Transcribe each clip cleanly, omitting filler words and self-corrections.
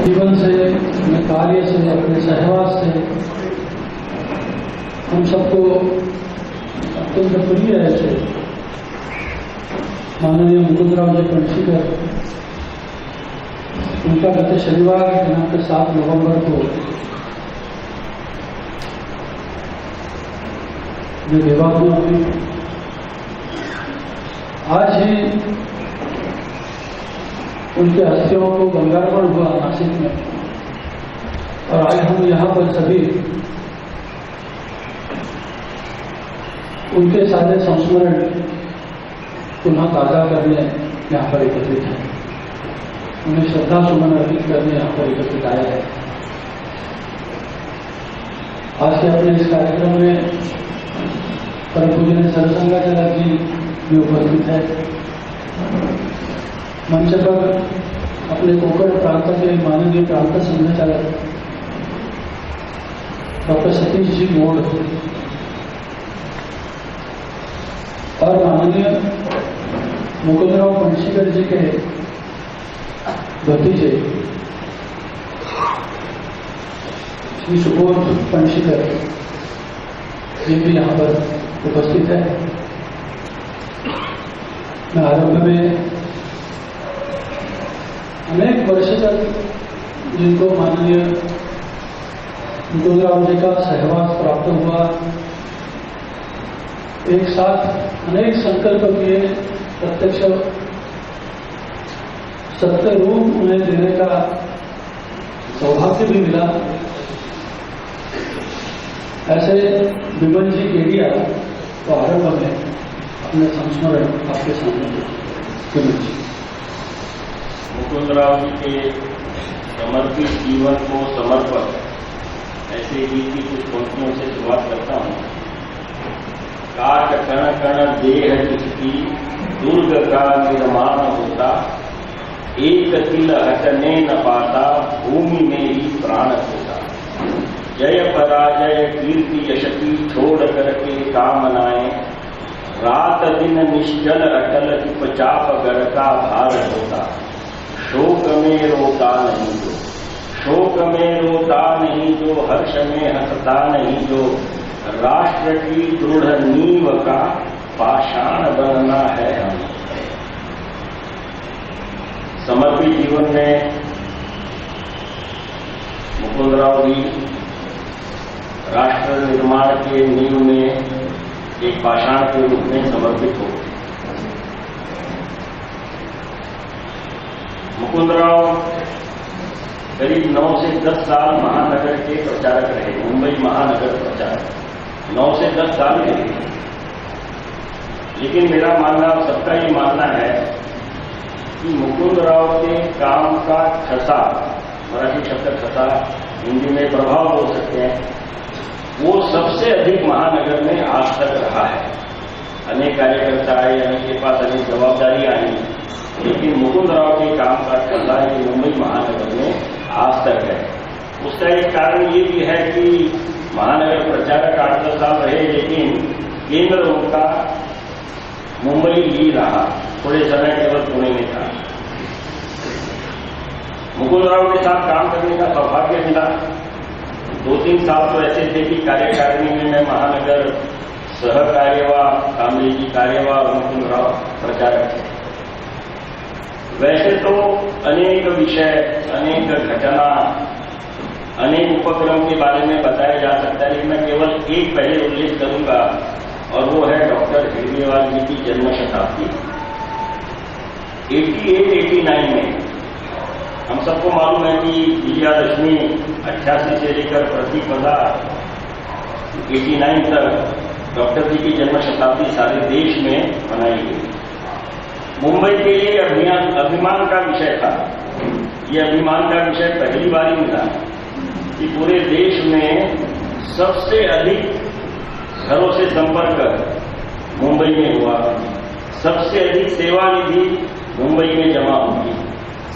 जीवन से, अपने कार्य से, अपने सहवास से हम सबको अत्यंत प्रिय ऐसे माननीय मुकुंदराव जी पणशीकर, उनका गत शनिवार दिनांक 7 नवंबर को जो देवात्मा हुई, आज ही उनके अस्थियों को गंगार्पण हुआ नासिक में, और आज हम यहाँ पर सभी उनके सारे संस्मरण पुनः ताजा करने यहाँ पर एकत्रित हैं, उन्हें श्रद्धा सुमन अर्पित करने यहाँ पर एकत्रित आया है। आज के अपने इस कार्यक्रम में परम पूज्य सरसंघाचार्य जी भी उपस्थित है। मंच पर अपने कोकण प्रांत के माननीय प्रांत संघचालक डॉक्टर सतीश जी मोड़ और माननीय मुकुंदराव पणशीकर जी के भतीजे श्री सुबोध पणशीकर जी भी यहाँ पर उपस्थित है। मैं आरंभ में अनेक वर्ष तक जिनको माननीय मुकुंदराव जी का सहवास प्राप्त हुआ, एक साथ अनेक संकल्प किए, प्रत्यक्ष सत्य रूप उन्हें देने का सौभाग्य भी मिला, ऐसे विमल जी केडिया तो आरंभ में अपने संस्मरण आपके सामने विमल जी। मुकुंदराव जी के समर्पित जीवन को समर्पण ऐसे गीत की कुछ पंक्तियों से शुरुआत करता हूँ। काट कण कण देह जिसकी दुर्ग का निर्माण होता, एक तिल हटने न पाता भूमि में ही प्राण होता। जय पराजय कीर्ति यशकी छोड़ करके कामनाएं, रात दिन निश्चल अटल उपचाप गढ़ का भार होता। शोक में रोता नहीं जो, शोक में रोता नहीं जो, हर्ष में हंसता नहीं जो, राष्ट्र की दृढ़ नींव का पाषाण बनना है हम। समर्पित जीवन में मुकुंदराव जी राष्ट्र निर्माण के नींव में एक पाषाण के रूप में समर्पित हो। मुकुंदराव करीब 9 से 10 साल महानगर के प्रचारक रहे, मुंबई महानगर प्रचारक 9 से 10 साल रहे। लेकिन मेरा मानना और सबका ये मानना है कि मुकुंदराव के काम का ठसा, मराठी शब्द ठसा, हिंदी में प्रभाव बोल सकते हैं, वो सबसे अधिक महानगर में आज तक रहा है। अनेक कार्यकर्ता आए, अनेक के पास अनेक जवाबदारी आई, लेकिन मुकुंदराव के काम का ठसा ये मुंबई महानगर में आज तक है। उसका एक कारण ये भी है कि महानगर प्रचारक 8-10 साल रहे, लेकिन केंद्र उनका मुंबई ही रहा, थोड़े समय केवल पुणे में था। मुकुंदराव के साथ काम करने का सौभाग्य मिला। 2 2-3 साल तो ऐसे थे कि कार्यकारिणी में मैं महानगर सह कार्यवाह, कामरेजी कार्यवाह और मुकुंदराव प्रचारक थे। वैसे तो अनेक विषय, अनेक घटना, अनेक उपक्रम के बारे में बताया जा सकता है, लेकिन मैं केवल एक पहले उल्लेख करूंगा और वो है डॉक्टर हेडगेवार जी की जन्म शताब्दी। 88-89 में हम सबको मालूम है कि विजयादशमी 88 से लेकर प्रतिपदा 89 तक डॉक्टर जी की जन्म शताब्दी सारे देश में मनाई गई। मुंबई के लिए अभिमान का विषय था। ये अभिमान का विषय पहली बार ही मिला कि पूरे देश में सबसे अधिक घरों से संपर्क मुंबई में हुआ, सबसे अधिक सेवा निधि मुंबई में जमा हुई,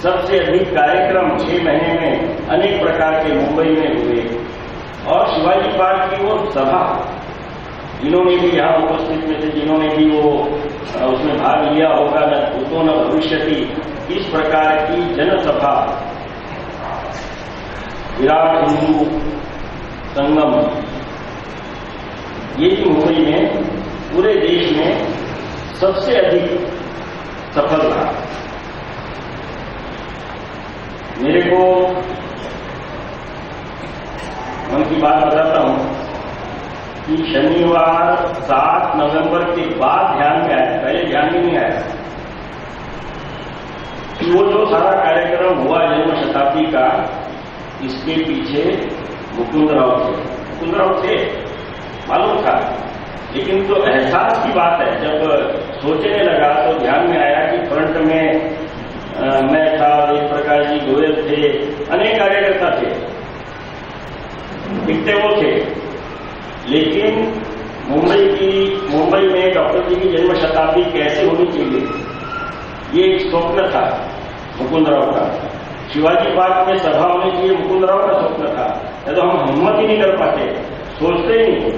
सबसे अधिक कार्यक्रम 6 महीने में अनेक प्रकार के मुंबई में हुए। और शिवाजी पार्क की वो सभा, जिन्होंने भी यहाँ उपस्थित में थे, जिन्होंने भी वो उसमें भाग लिया होगा, न भूतो न भविष्यति, इस प्रकार की जनसभा, विराट हिंदू संगम, ये भी मुंबई में पूरे देश में सबसे अधिक सफल रहा। मेरे को मन की बात बताता हूं कि शनिवार 7 नवंबर के बाद ध्यान में आया, पहले ध्यान में नहीं आया कि वो जो सारा कार्यक्रम हुआ जन्म शताब्दी का, इसके पीछे मुकुंदराव थे, मालूम था। लेकिन तो एहसास की बात है, जब सोचने लगा तो ध्यान में आया कि फ्रंट में मैं था, एक प्रकार जी गोयल थे, अनेक कार्यकर्ता थे, दिखते वो थे। लेकिन मुंबई में डॉक्टर जी की जन्म शताब्दी कैसे होनी चाहिए, ये एक स्वप्न था मुकुंदराव का। शिवाजी पार्क में सभा होनी चाहिए, मुकुंदराव का स्वप्न था। या तो हम हिम्मत ही नहीं कर पाते, सोचते ही नहीं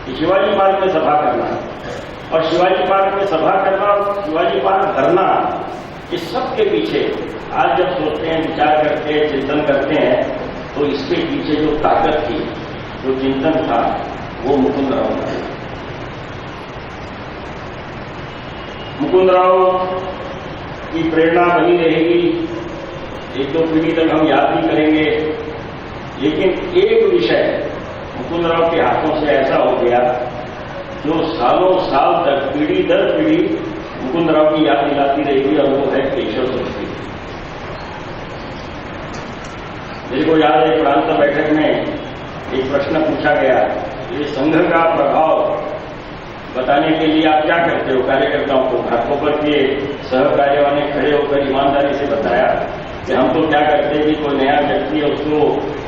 कि शिवाजी पार्क में सभा करना, और शिवाजी पार्क में सभा करना और शिवाजी पार्क भरना, इस सब के पीछे आज जब सोचते हैं, विचार करते हैं, चिंतन करते हैं, तो इसके पीछे जो ताकत थी, जो चिंतन था, वो मुकुंदराव था। मुकुंदराव की प्रेरणा बनी रहेगी, 1-2 पीढ़ी तक हम याद भी करेंगे। लेकिन एक विषय मुकुंदराव के हाथों से ऐसा हो गया जो सालों साल तक, पीढ़ी दर पीढ़ी मुकुंदराव की याद दिलाती रहेगी, और वो है केशव सत्ती। मेरे को याद है प्रांत बैठक में एक प्रश्न पूछा गया, ये संघ का प्रभाव बताने के लिए आप क्या करते हो कार्यकर्ताओं को? घाटों पर के सह कार्यवाह ने खड़े होकर ईमानदारी से बताया कि हम तो क्या करते हैं कि कोई नया व्यक्ति है, उसको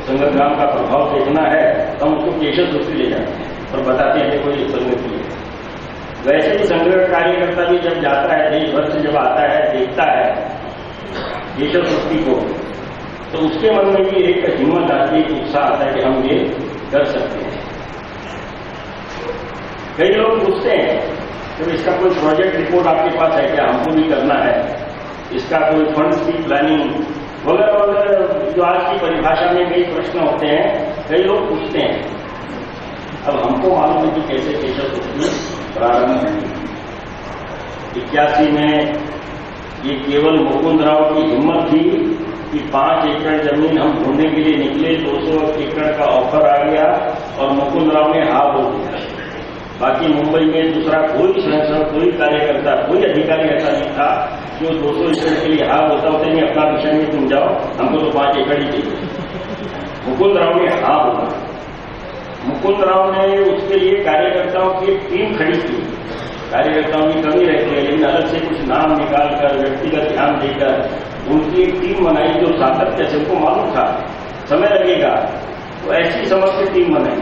संघग्राम का प्रभाव देखना है तो हम उसको केशव सत्ती ले जाते हैं और बताते हैं कि कोई संघ की है। वैसे ही संघ का कार्यकर्ता भी जब जाता है, देश भर से जब आता है, देखता है केशव सत्ती को, तो उसके मन में भी एक हिम्मत आती है, एक उत्साह आता है कि हम ये कर सकते हैं। कई लोग पूछते हैं तो इसका कोई प्रोजेक्ट रिपोर्ट आपके पास है क्या, हमको भी करना है, इसका कोई फंड्स की प्लानिंग वगैरह वगैरह, जो आज की परिभाषा में कई प्रश्न होते हैं, कई लोग पूछते हैं। अब हमको मालूम है कि कैसे केशव सत्ती प्रारंभ हुई। 81 में ये केवल मुकुंदराव की हिम्मत थी कि 5 एकड़ जमीन हम ढूंढने के लिए निकले, 200 एकड़ का ऑफर आ गया और मुकुंदराव ने हाँ बोल दिया। बाकी मुंबई में दूसरा कोई संसद, कोई कार्यकर्ता, कोई अधिकारी ऐसा नहीं था जो 200 एकड़ के लिए हाँ बोलता होता नहीं, अपना विषय में तुम जाओ, हमको तो 5 एकड़ ही चाहिए। मुकुंदराव ने हाँ बोला। मुकुंदराव ने उसके लिए कार्यकर्ताओं की एक टीम खड़ी की। कार्यकर्ताओं की कमी रहती है, लेकिन अलग से कुछ नाम निकालकर, व्यक्तिगत ध्यान देकर उनकी एक टीम बनाई जो सातत्य से, उनको मालूम था समय लगेगा, तो ऐसी समझ से टीम बनाई।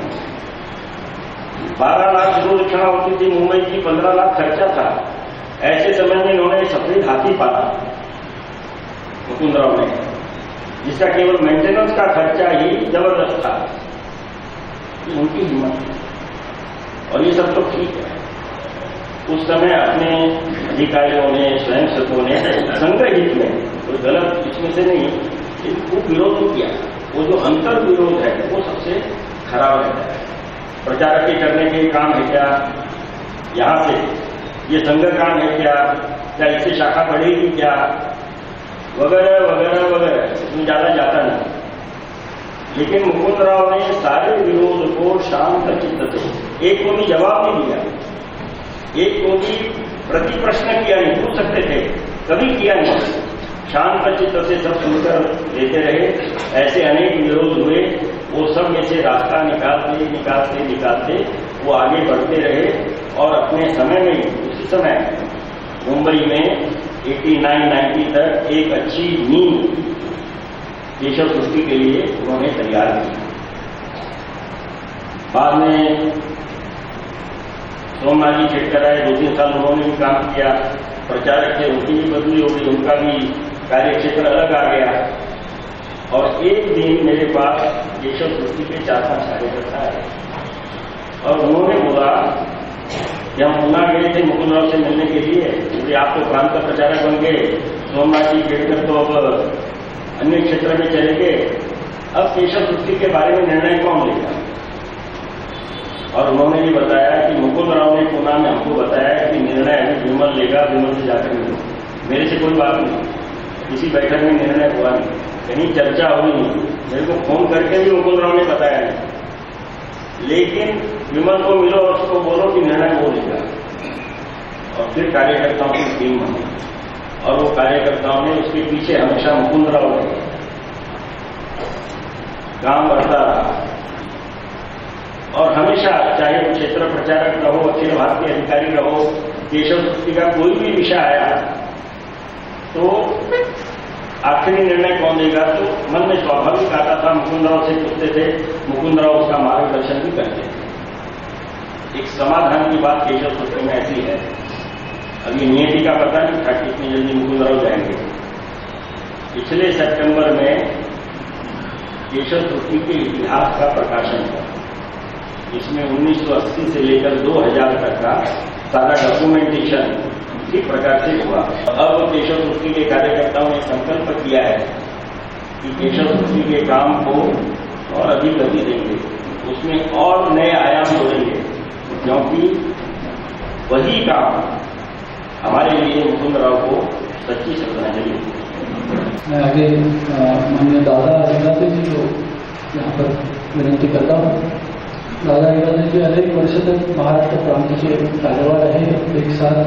12 लाख जो दक्षिणा होती थी मुंबई की, 15 लाख खर्चा था। ऐसे समय में इन्होंने सफेद हाथी पाला मुकुंदराव ने, जिसका केवल मेंटेनेंस का खर्चा ही जबरदस्त था। उनकी हिम्मत, और ये सब तो ठीक है। उस समय अपने अधिकारियों ने, स्वयंसेवकों ने संग्रहित में कोई गलत इसमें से नहीं, लेकिन खूब विरोध किया। वो जो अंतर विरोध है वो सबसे खराब रहता है। प्रचारक के करने के काम है क्या, यहाँ से ये संघ काम है क्या इससे शाखा बढ़ेगी क्या, वगैरह वगैरह वगैरह, इसमें ज्यादा जाता नहीं। लेकिन मुकुंद राव ने सारे विरोध को शांत चित्त से, एक को भी जवाब नहीं दिया, एक को भी प्रति प्रश्न किया नहीं, पूछ सकते थे, कभी किया नहीं, शांत चित्त से सब सुनकर देते रहे। ऐसे अनेक विरोध हुए, वो सब में से रास्ता निकालते निकालते निकालते वो आगे बढ़ते रहे और अपने समय में, उसी समय मुंबई में 89-90 तक एक अच्छी नींव केशव सृष्टि के लिए उन्होंने तैयार की। बाद में सोमनाथ जी खेड़कर आए, 2-3 साल उन्होंने भी काम किया। प्रचारक थे, उनकी भी बदली हो गई, उनका भी कार्य क्षेत्र अलग आ गया। और एक दिन मेरे पास केशव सृष्टि के 4-5 कार्यकर्ता आए और उन्होंने बोला कि हम पूना गए थे मुकुंद राव से मिलने के लिए, क्योंकि आप तो प्रांत का प्रचारक बन गए, सोमनाथ जी खेड़कर तो अब अन्य क्षेत्र में चले गए, अब केशव सृष्टि के बारे में निर्णय कौन लेगा। और उन्होंने भी बताया कि मुकुंद राव ने पूना में हमको बताया कि निर्णय अभी विमल लेगा, विमल से जाकर मिलो। मेरे से कोई बात नहीं, किसी बैठक में निर्णय हुआ नहीं, कहीं चर्चा हुई नहीं, मेरे को फोन करके भी मुकुंद राव ने बताया नहीं। लेकिन विमल को मिलो और उसको बोलो कि निर्णय वो लेगा। और फिर कार्यकर्ताओं की टीम बनी और वो कार्यकर्ताओं ने उसके पीछे हमेशा मुकुंद राव रहे, काम बढ़ता रहा। और हमेशा चाहे वो क्षेत्र प्रचारक रहो, अखिल भारतीय अधिकारी रहो, केशव सृष्टि का कोई भी विषय आया तो आखिरी निर्णय कौन देगा, तो मन में स्वाभाविक आता था, मुकुंद राव से पूछते थे, मुकुंद राव उसका मार्गदर्शन भी करते थे। एक समाधान की बात केशव सृष्टि में ऐसी है, अभी नियति का पता नहीं था कि इतनी जल्दी मुकुंद राव जाएंगे। पिछले सितंबर में केशव सृष्टि के इतिहास का प्रकाशन हुआ, इसमें 1980 से लेकर 2000 तक का सारा डॉक्यूमेंटेशन इसी प्रकार से हुआ। अब केशव सृष्टि के कार्यकर्ताओं ने संकल्प किया है कि केशव सृष्टि के काम को और अधिक गति देंगे, उसमें और नए आयाम जोड़ेंगे, क्योंकि वही काम हमारे लिए मुकुंद राव को सच्ची श्रद्धांजलि है। मैं आगे माननीय दादा हीरालाल जी को यहाँ पर विनंती करता हूँ। दादा हीरालाल जी अनेक वर्ष तक महाराष्ट्र प्रांत के कार्यवाह रहे, एक साथ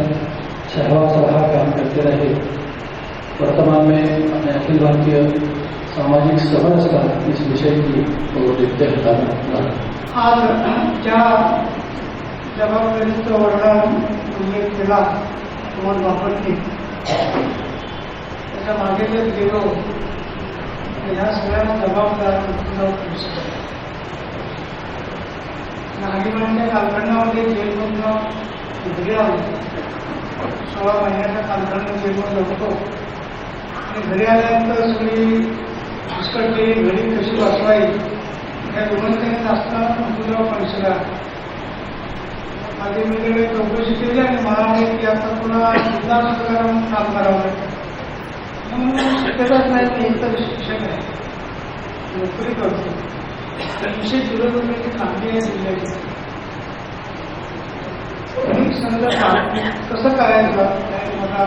सहा काम करते रहे। वर्तमान में अपने अखिल भारतीय सामाजिक समरसता इस विषय की तो देखते हैं। आज ज्या जबाबदारीचं वर्णन उल्लेख केला तुम्हाला वापरते, त्याच्या मागे जर गेलो तर ह्या सगळ्यांना जबाबदार नागरिकांच्या कालखंडामध्ये जेलमधून घरी आलो, 16 महिन्याचा कालखंड जेलमध्ये होतो आणि घरी आल्यानंतर सगळी पुष्कळ केली, घरी कशी वाचवायची या गुणवत्तेने असताना मुकुंदराव फणसगा माझी वेगवेगळी चौकशी केली आणि म्हणाले की आता तुला जिल्हा सरकार म्हणून काम करावं लागतं, म्हणून शक्यताच नाही, मी इतर शिक्षक आहे, नोकरी करतो, 300 किलोमीटरची खांदी आहे जिल्ह्याची, कसं करायचं एक मोठा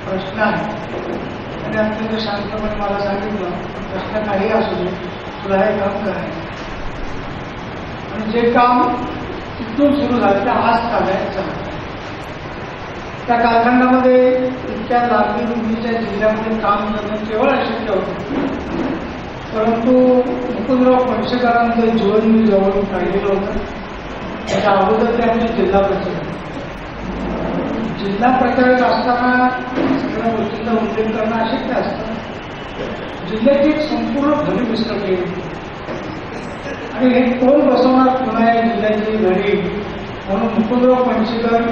प्रश्न आहे. आणि अत्यंत शांतपणे मला सांगितलं प्रश्न काही असू दे, तुला हे काम करायचं आणि जे काम तिथून सुरू झालं ते आज चालायचं. त्या कालखंडामध्ये इतक्या लांबी रुंदीच्या जिल्ह्यामध्ये काम करणं केवळ अशक्य होतं, परंतु मुकुंदराव फणसकरांचं जीवन मी जवळून पाहिलेलं होतं. त्याच्या अगोदर ते आमचे जिल्हा प्रचारक असताना सगळ्या गोष्टींचा उल्लेख करणं अशक्य असतं. जिल्ह्याची एक संपूर्ण घडी विस्कटली आणि हे कोण बसवणार पुन्हा या जिल्ह्याची घडी, म्हणून मुकुंदराव फणसकर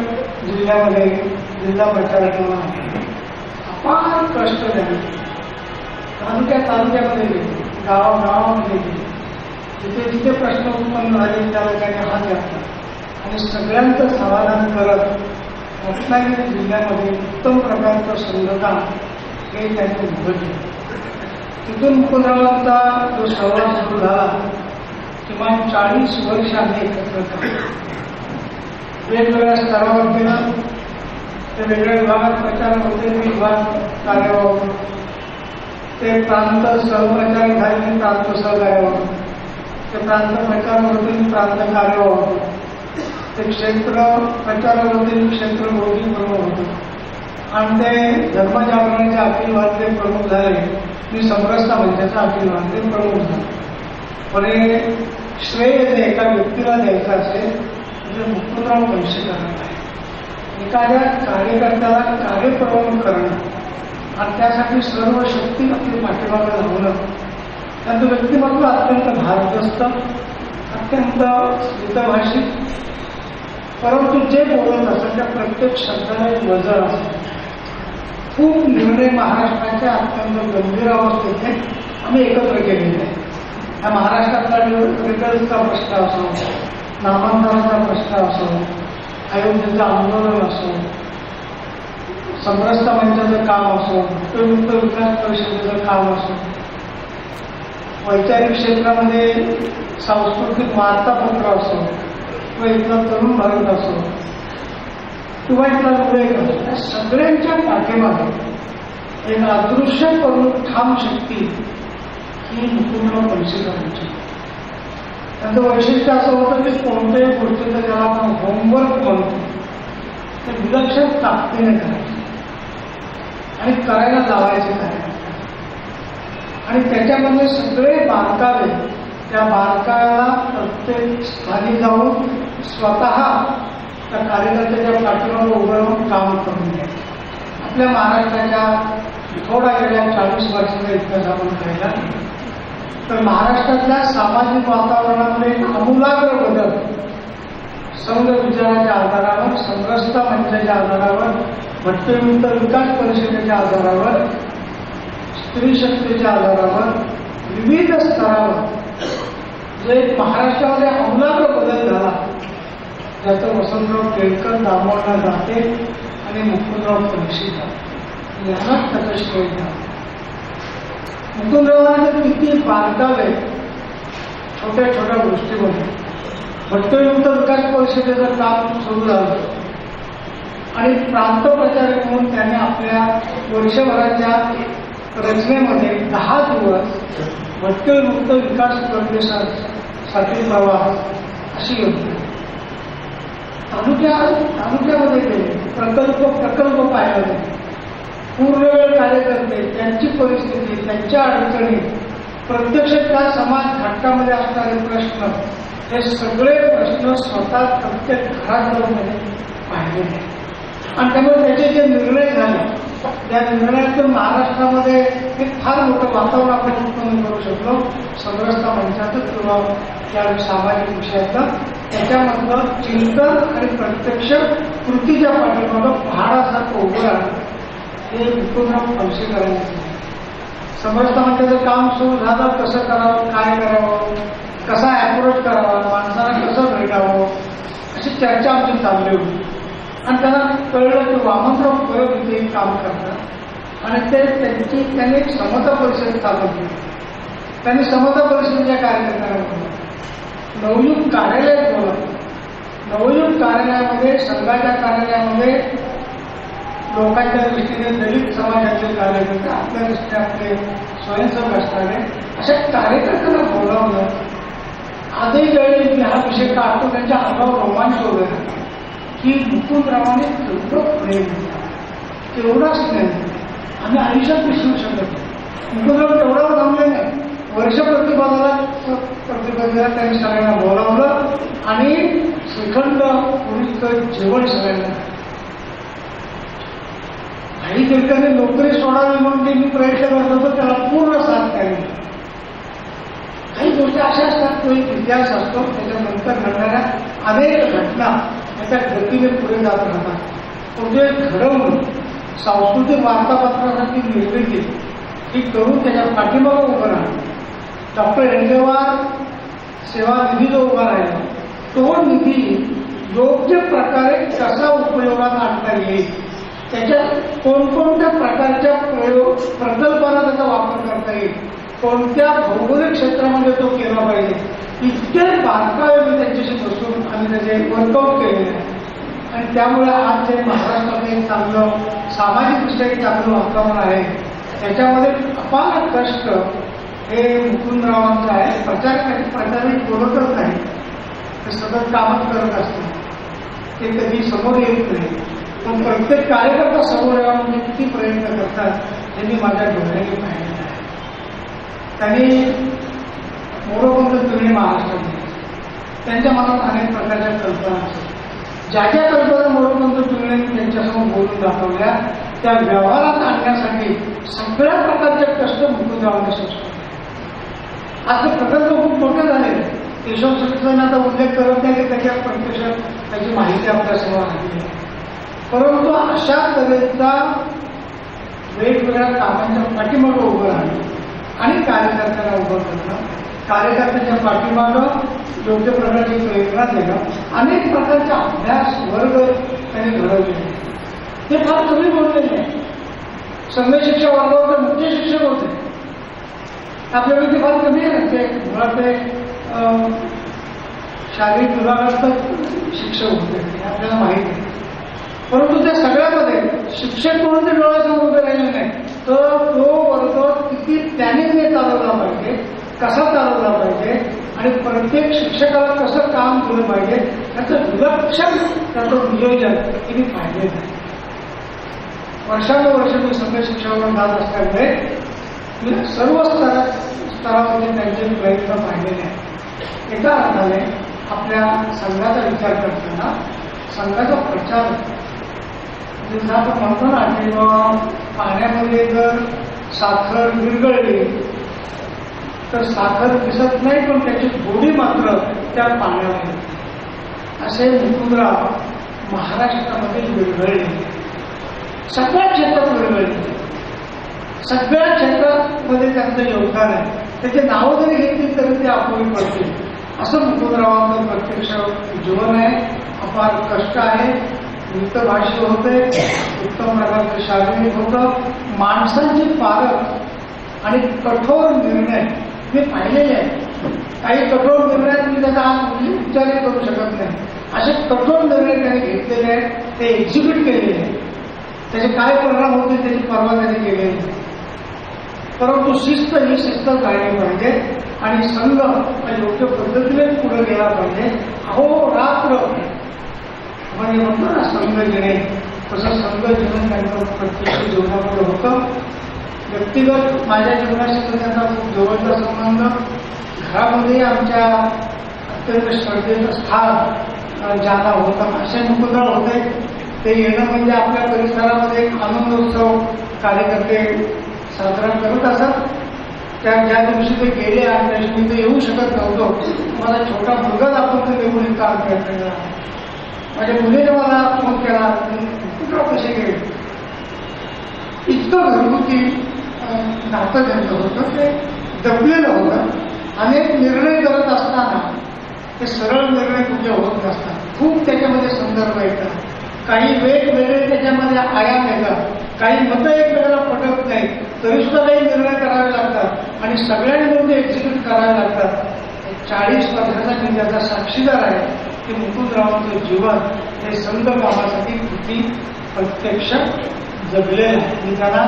जिल्ह्यामध्ये जिल्हा प्रचारक म्हणून अपार कष्ट झाले. तालुक्यामध्ये गेले, गावागावामध्ये गेले, जिथे जिथे प्रश्न उत्पन्न झाले त्या लोकांनी हात घातला आणि सगळ्यांचं समाधान करत रत्नागिरी जिल्ह्यामध्ये उत्तम प्रकारचं संघटन हे त्यांनी उघडले. तिथून मुकुंदरावांचा जो सहवास सुरू झाला किमान 40 वर्ष आम्ही एकत्र करतो. वेगवेगळ्या स्तरावर गेलं ते वेगवेगळ्या विभागात प्रचार होते, मी विभाग कार्यावर, ते प्रांत सहप्रचार झाले, प्रांत सहकार्यावर, ते प्रांत प्रचार होते, प्रांत कार्यावर, ते क्षेत्र प्रचार होते, क्षेत्र बोधी प्रमुख होते. आणि ते धर्मजागरणाचे अखिल भारतीय प्रमुख झाले, मी समरसता मंचाचा अखिल भारतीय प्रमुख झाले. पण हे श्रेय जे एका व्यक्तीला द्यायचं असेल म्हणजे मुक्तराव पंशीकरांना आहे. एखाद्या कार्यकर्त्याला कार्यप्रमुख करणं आणि त्यासाठी सर्व शक्ती आपली पाठीमागे लावणं, त्यांचं व्यक्तिमत्व अत्यंत भारदस्त, अत्यंत मितभाषी, परंतु जे बोलत असतात त्या प्रत्येक शब्दाला एक वजन असतं. खूप निर्णय महाराष्ट्राच्या अत्यंत गंभीर अवस्थेत आम्ही एकत्र केलेले आहे. हा महाराष्ट्रातला रिटर्नचा प्रश्न असो, नामांतराचा प्रश्न असो, अयोध्येचं आंदोलन असो, समरसता मंचाचं काम असो, मुक्त विकास परिषदेचं काम असो, वैचारिक क्षेत्रामध्ये सांस्कृतिक वार्तापत्र असो, किंवा इथला तरुण भारत असो, किंवा इथला उल्लेख असो, या सगळ्यांच्या पाठीमागे एक अदृश्य करून ठाम शक्ती ही मुकुंदराव पंशीकरांची. त्यांचं वैशिष्ट्य असं होतं की कोणत्याही गोष्टीचं ज्याला आपण होमवर्क म्हणतो ते विलक्षण ताकदीने करायचे आणि करायला लावायचे कार्य, आणि त्याच्यामध्ये सगळे बारकावे त्या बारकाव्याला प्रत्येक स्थानी जाऊन स्वतः त्या कार्यकर्त्याच्या पाठीमागे उभं राहून काम करून घ्यायचं. आपल्या महाराष्ट्राच्या थोडा गेल्या 40 वर्षाचा इतिहास आपण पाहिला तर महाराष्ट्रातल्या सामाजिक वातावरणामध्ये आमूलाग्र बदल संघ विचाराच्या आधारावर, समरसता मंचाच्या आधारावर, भट्टविमुक्त विकास परिषदेच्या आधारावर, स्त्री शक्तीच्या आधारावर, विविध स्तरावर जे महाराष्ट्रामध्ये आमूलाग्र बदल झाला ज्याचं वसंतराव केळकर दामोदर जाते आणि मुकुंदराव पंशीकर यांनाच त्याचं श्रेय झालं. मुकुंदरावांचे किती बारकावे छोट्या छोट्या गोष्टीमध्ये. भट्टविमुक्त विकास परिषदेचं काम सुरू झालं आणि प्रांत प्रचारक म्हणून त्यांनी आपल्या वर्षभराच्या रचनेमध्ये 10 दिवस भट्टविमुक्त विकास प्रदेशासाठी प्रवास अशी योजना तालुक्यामध्ये गेले, प्रकल्प पाहायला गेले, पूर्णवेळ कार्यकर्ते, त्यांची परिस्थिती, त्यांच्या अडचणी, प्रत्यक्ष त्या समाज घटकामध्ये असणारे प्रश्न, हे सगळे प्रश्न स्वतः प्रत्येक घरात जाऊन पाहिलेले आणि त्यामुळे त्याचे जे निर्णय झाले त्या निर्णयातून महाराष्ट्रामध्ये एक फार मोठं वातावरण आपण उत्पन्न करू शकलो. समरसता मंचाचं किंवा या सामाजिक विषयातलं त्याच्यामधलं चिंतन आणि प्रत्यक्ष कृतीच्या पाठीमागं पहाडासारखं उभं राहणं हे मुकुंदराव पंशीकरांनी. समरसता मंचाचं काम सुरू झालं, कसं करावं, काय करावं, कसा अप्रोच करावा, माणसाला कसं भेटावं अशी चर्चा आमची चालली होती. आणि त्यांना कळलं की वामनराव परब इथे काम करतात आणि त्यांनी एक समता परिषद चालू केली. त्यांनी समता परिषदेच्या कार्यकर्त्यांना बोलवलं, नवयुग कार्यालयात बोलवलं. नवयुग कार्यालयामध्ये, संघाच्या कार्यालयामध्ये लोकांच्या दृष्टीने दलित समाजाचे कार्यकर्ते, आपल्या दृष्टीने आपले स्वयंसेवक असणारे अशा कार्यकर्त्यांना बोलावलं. आजही वेळी मी हा विषय काढतो त्यांच्या अंगावर रोमांच वगैरे की मुकुंदरावाने तेवढं प्रेम तेवढाच स्नेह आम्ही आयुष्यात विसरू शकत नाही. मुकुंदराव तेवढं थांबले नाही, वर्ष प्रतिबंधाला त्यांनी सगळ्यांना बोलावलं आणि श्रीखंड पुरीचं जेवण सगळ्यांना. काही ठिकाणी नोकरी सोडावी म्हणून ते मी प्रयत्न करत होतो, त्याला पूर्ण साथ केली. काही गोष्टी अशा असतात, तो एक इतिहास असतो, त्याच्यानंतर घडणाऱ्या अनेक घटना त्याच्या गतीने पुढे जात राहतात. तो जे घडवून सांस्कृतिक वार्तापत्रासाठी निर्मिती ही करून त्याच्या पाठीमागं उभं राहणं. डॉक्टर हेंडेवार सेवा निधी जो उभा राहिला तो निधी योग्य प्रकारे कसा उपयोगात आणता येईल, त्याच्यात कोणकोणत्या प्रकारच्या प्रकल्पाला त्याचा वापर करता येईल, कोणत्या भौगोलिक क्षेत्रामध्ये तो केला पाहिजे इतके बारकावे मी त्यांच्याशी बसून आम्ही त्याचे वर्कआउट केलेले आहे. आणि त्यामुळे आज जे महाराष्ट्रामध्ये एक चांगलं सामाजिकदृष्ट्या एक चांगलं वातावरण आहे, त्याच्यामध्ये अपार कष्ट हे मुकुंदरावांचं आहे. प्रचारही बोलतच नाही, ते सतत कामच करत असतात, ते कधी समोर येत नाही. पण प्रत्येक कार्यकर्ता समोर यावा म्हणजे किती प्रयत्न करतात हे मी माझ्या डोळ्याने पाहिलेलं आहे. त्यांनी मोरोपंत तुलणे महाराष्ट्रामध्ये त्यांच्या मनात अनेक प्रकारच्या कल्पना असतात. ज्या ज्या कल्पना मोरोपंत तुलणे त्यांच्यासमोर बोलून दाखवल्या त्या व्यवहारात आणण्यासाठी सगळ्या प्रकारचे कष्ट मुकुंदरावांनी सोसले. आज ते प्रकल्प खूप मोठे झाले. केशव सत्याचा आता उल्लेख करत नाही की त्याच्या प्रत्यक्ष त्याची माहिती आपल्यासमोर आली आहे. परंतु अशा तऱ्हेचा वेगवेगळ्या कामांच्या पाठीमागं उभं राहणं आणि कार्यकर्त्यांना उभं करणं, कार्यकर्त्यांच्या पाठीमागं योग्य प्रकारची प्रेरणा देणं, अनेक प्रकारचे अभ्यास वर्ग त्यांनी घडवले. ते फार कमी बोललेले आहे. संघ शिक्षा वर्गावर मुख्य शिक्षक होते. आपल्याकडे ते फार कमी आहे. ते मुळात ते शारीरिक विभागात शिक्षक होते आपल्याला माहिती आहे. परंतु त्या सगळ्यामध्ये शिक्षक म्हणून ते डोळ्यासमोर उभे राहिले नाही, तर तो वर्ग किती प्लॅनिंगने चालवला पाहिजे, कसा चालवला पाहिजे आणि प्रत्येक शिक्षकाला कसं काम केलं पाहिजे त्याचं विलक्षण त्याचं नियोजन हे मी पाहिलेलं आहे. वर्षानुवर्ष मी संघ शिक्षणावर जात असल्यामुळे मी सर्व स्तरावरचे त्यांचे प्रयत्न पाहिलेले आहेत. एका अर्थाने आपल्या संघाचा विचार करताना संघाचा प्रचार जसं आपण म्हणतो ना किंवा पाण्यामध्ये जर साखर विरघळली तर साखर दिसत नाही, पण त्याची गोडी मात्र त्या पाण्यामध्ये. असे मुकुंदराव महाराष्ट्रामध्ये विरघळले, सगळ्या क्षेत्रात विरघळले, सगळ्या क्षेत्रामध्ये त्यांचं योगदान आहे. त्याचे नावं जरी घेतली तरी ते अपुरी पडतील. असं मुकुंदरावांचं प्रत्यक्ष जीवन आहे. अपार कष्ट आहे, मितभाषी होते, उत्तम प्रकारचं शारीरिक होतं, माणसांची पारख आणि कठोर निर्णय मी पाहिलेले आहेत. काही कठोर निर्णय मी त्याचा आज विचारही करू शकत नाही. असे कठोर निर्णय त्यांनी घेतलेले आहेत, ते एक्झिक्यूट केलेले आहेत. त्याचे काय परिणाम होते त्याची पर्वा त्यांनी केलेली नाही. परंतु शिस्त ही शिस्त राहिली पाहिजे आणि संघ योग्य पद्धतीने पुढे गेला पाहिजे. अहोरात्र म्हणजे म्हणतो ना संघ घेणे, तसं संघ जीवन त्यांचं प्रत्यक्ष जीवनामध्ये होतं. व्यक्तिगत माझ्या जीवनाशी त्यांचा खूप जवळचा संबंध. घरामध्ये आमच्या अत्यंत श्रद्धेचं स्थान ज्याला होतं असे मुकुंदराव होते. ते येणं म्हणजे आपल्या परिसरामध्ये एक आनंदोत्सव कार्यकर्ते साजरा करत असत. ज्या दिवशी ते गेले आणि त्या दिवशी ते येऊ शकत नव्हतो, मला छोटा मुलगा दाखवून ते निवडून काम केलं. माझ्या मुलीने मला फोन केला, मुकुंदराव कसे गेले. इतकं घरगुती नातं त्यांचं होतं, ते दबलेलं होतं. अनेक निर्णय करत असताना ते सरळ निर्णय कुठे होत नसतात. खूप त्याच्यामध्ये संदर्भ येतात, काही वेगवेगळे त्याच्यामध्ये आयाम येतात, काही मतं एकमेकाला पटत नाही, तरी सुद्धा काही निर्णय करावे लागतात आणि सगळ्यांनी मिळून ते एक्झिक्यूट करावे लागतात. 40 वर्षाचा मी त्याचा साक्षीदार आहे की मुकुंदरावांचं जीवन हे संघ कामासाठी किती प्रत्यक्ष जगले आहे. मी त्यांना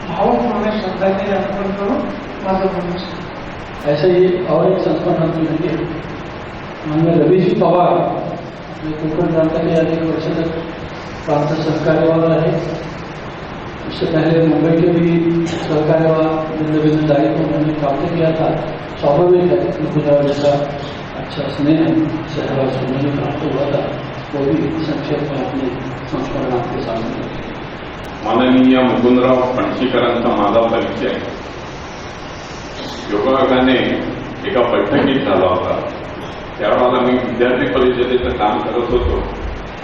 भावपूर्ण श्रद्धांजली अर्पण करून माझं बोलणं सांगतो. ऐसे ही और एक संस्था मंत्री माननीय रवीजी पवार अपने कोकण प्रांत के अनेक वर्ष तक प्रांत सहकार्यवाला है. उससे पहले मुंबई के भी सहकार्यवाला भिन्न भिन्न दायित्व उन्होंने प्राप्त किया था. स्वाभाविक है मुकुंदराव जैसा अच्छा स्नेह सहवास उन्होंने प्राप्त हुआ था, वो भी संक्षेप में अपने संस्मरण आपके सामने. माननीय मुकुंदराव फणशीकरांचा माझा परिचय योगायोगाने एका बैठकीत झाला होता. त्यावेळेला मी विद्यार्थी परिषदेचं काम करत होतो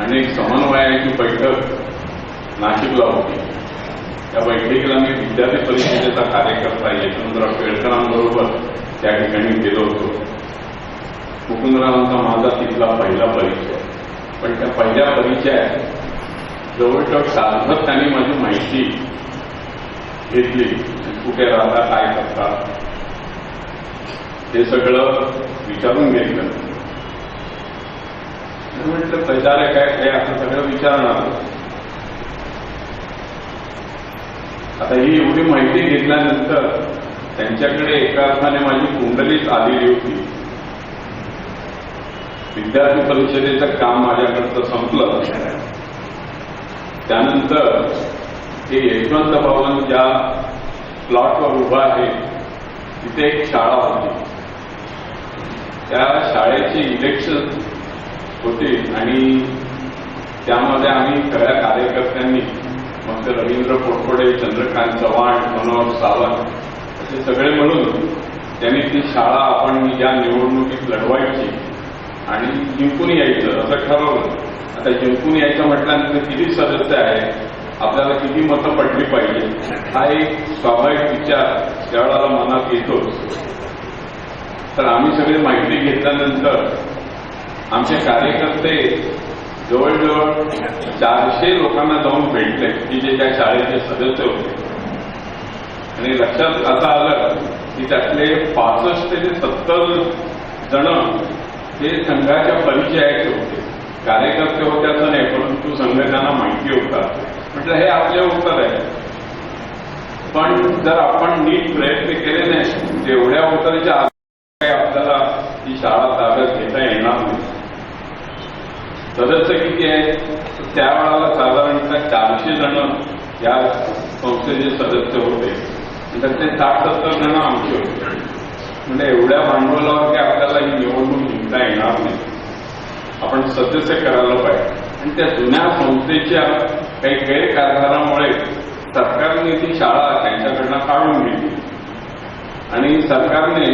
आणि एक समन्वयाची बैठक नाशिकला होती. त्या बैठकीला मी विद्यार्थी परिषदेचा कार्यकर्ता यशवंतराव केळकरांबरोबर त्या ठिकाणी गेलो होतो. मुकुंदरावांचा माझा तिथला पहिला परिचय. पण त्या पहिल्या परिचयात जवळजवळ तासभर त्यांनी माझी माहिती घेतली, कुठे राहता, काय करता, हे सगळं विचारून घेतलं. म्हटलं प्रचारक काय असं सगळं विचारणार. आता ही एवढी माहिती घेतल्यानंतर त्यांच्याकडे एका अर्थाने माझी कुंडलीच आलेली होती. विद्यार्थी परिषदेचं काम माझ्याकडचं संपलं. त्यानंतर ते यशवंत भवन ज्या प्लॉटवर उभं आहे तिथे एक शाळा होती. त्या शाळेची इलेक्शन होती आणि त्यामध्ये आम्ही सगळ्या कार्यकर्त्यांनी मग रवींद्र पोटपडे, चंद्रकांत चव्हाण, मनोहर सावंत असे सगळे मिळून त्यांनी ती शाळा आपण या निवडणुकीत लढवायची आणि जिंकून यायचं असं ठरवलं. आता जिंकून यायचं म्हटल्यानंतर किती सदस्य आहे, आपल्याला किती मतं पडली पाहिजे, हा एक स्वाभाविक विचार त्यावेळेला मनात येतोच. तर आम्ही सगळी माहिती घेतल्यानंतर आमचे कार्यकर्ते जवळजवळ 400 लोकांना जाऊन भेटले की जे त्या शाळेचे सदस्य होते. आणि लक्षात असं आलं की त्यातले 65 ते 70 जण हे संघाच्या परिचयाचे होते. कार्यकर्ते होते असं नाही, परंतु संघ त्यांना माहिती होता. म्हटलं हे आपले उत्तर आहे. पण जर आपण नीट प्रयत्न केले नाही तेवढ्या उत्तराच्या आपल्याला ही शाळा ताब्यात घेता येणार नाही. सदस्य किती आहे, त्यावेळेला साधारणतः 400 जण या संस्थेचे सदस्य होते. तर ते 60-70 जण आमचे होते. म्हणजे एवढ्या भांडवलावर की आपल्याला ही निवडणूक जिंकता येणार नाही. आपण सदस्य करायला पाहिजे. आणि त्या जुन्या संस्थेच्या काही गैरकारभारामुळे सरकारने ती शाळा त्यांच्याकडनं काढून घेतली आणि सरकारने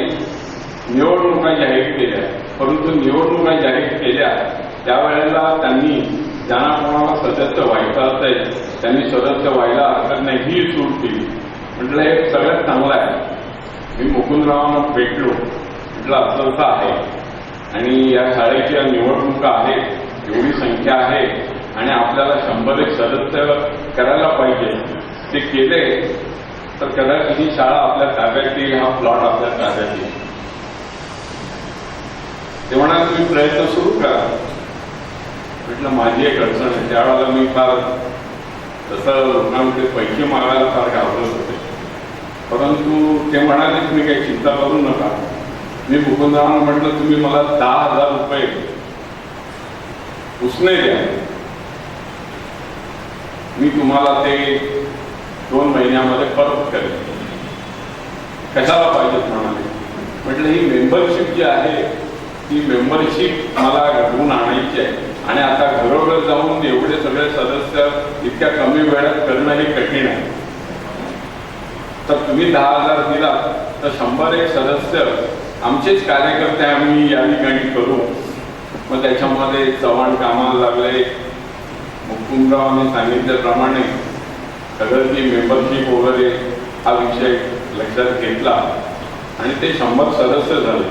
निवडणुका जाहीर केल्या. परंतु निवडणुका जाहीर केल्या त्यावेळेला त्यांनी ज्यांना कोणाला सदस्य व्हायचं असेल त्यांनी सदस्य व्हायला हरकत नाही ही सूट दिली. म्हटलं हे सगळ्यात चांगलं आहे. मी मुकुंदरावांना भेटलो, म्हटलं असं आहे आणि या शाळेच्या निवडणुका आहेत, एवढी संख्या आहे आणि आपल्याला 100 सदस्य करायला पाहिजे. ते केले तर कदाचित ही शाळा आपल्या ताब्यात येईल, हा प्लॉट आपल्या ताब्यात येईल. ते म्हणाले तुम्ही प्रयत्न सुरू करा. म्हटलं माझी एक अडचण आहे. त्यावेळेला मी फार तसं लोकांकडे पैसे मागायला फार घाबरत होते. परंतु ते म्हणाले तुम्ही काही चिंता करू नका. मी मुकुंदरावांना म्हटलं तुम्ही मला 10,000 रुपये उसने द्या, मी तुम्हाला ते 2 महिन्यामध्ये परत करेन. कशाला पाहिजेत म्हणाले. म्हटलं ही मेंबरशिप जी आहे ती मेंबरशिप मला घडवून आणायची आहे आणि आता घरोघर जाऊन एवढे सगळे सदस्य इतक्या कमी वेळात करणं हे कठीण आहे. तर तुम्ही 10,000 दिला तर 100 सदस्य आमचेच कार्यकर्ते आम्ही या ठिकाणी करू. मग त्याच्यामध्ये चव्हाण कामाला लागले. मुकुंदरावांनी सांगितल्याप्रमाणे सगळं ती मेंबरशिप वगैरे हा विषय लक्षात घेतला आणि ते 100 सदस्य झाले.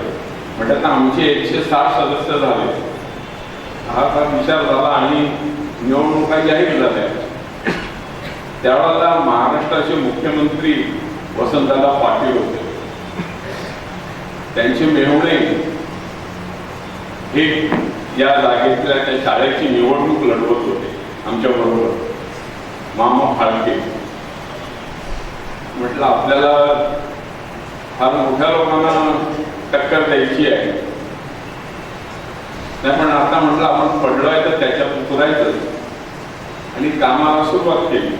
म्हणजे आता आमचे 160 सदस्य झाले. हा विचार झाला आणि निवडणुका जाहीर झाल्या. त्यावेळेला महाराष्ट्राचे मुख्यमंत्री वसंतदादा पाटील होते. त्यांचे मेहुणे हे या जागेतल्या त्या शाळेची निवडणूक लढवत होते आमच्या बरोबर, मामा फाळके. म्हटलं आपल्याला फार मोठ्या लोकांना टक्कर द्यायची आहे. नाही पण आता म्हटलं आपण पडलोय तर त्याच्यात उतरायचं आणि कामाला सुरुवात केली.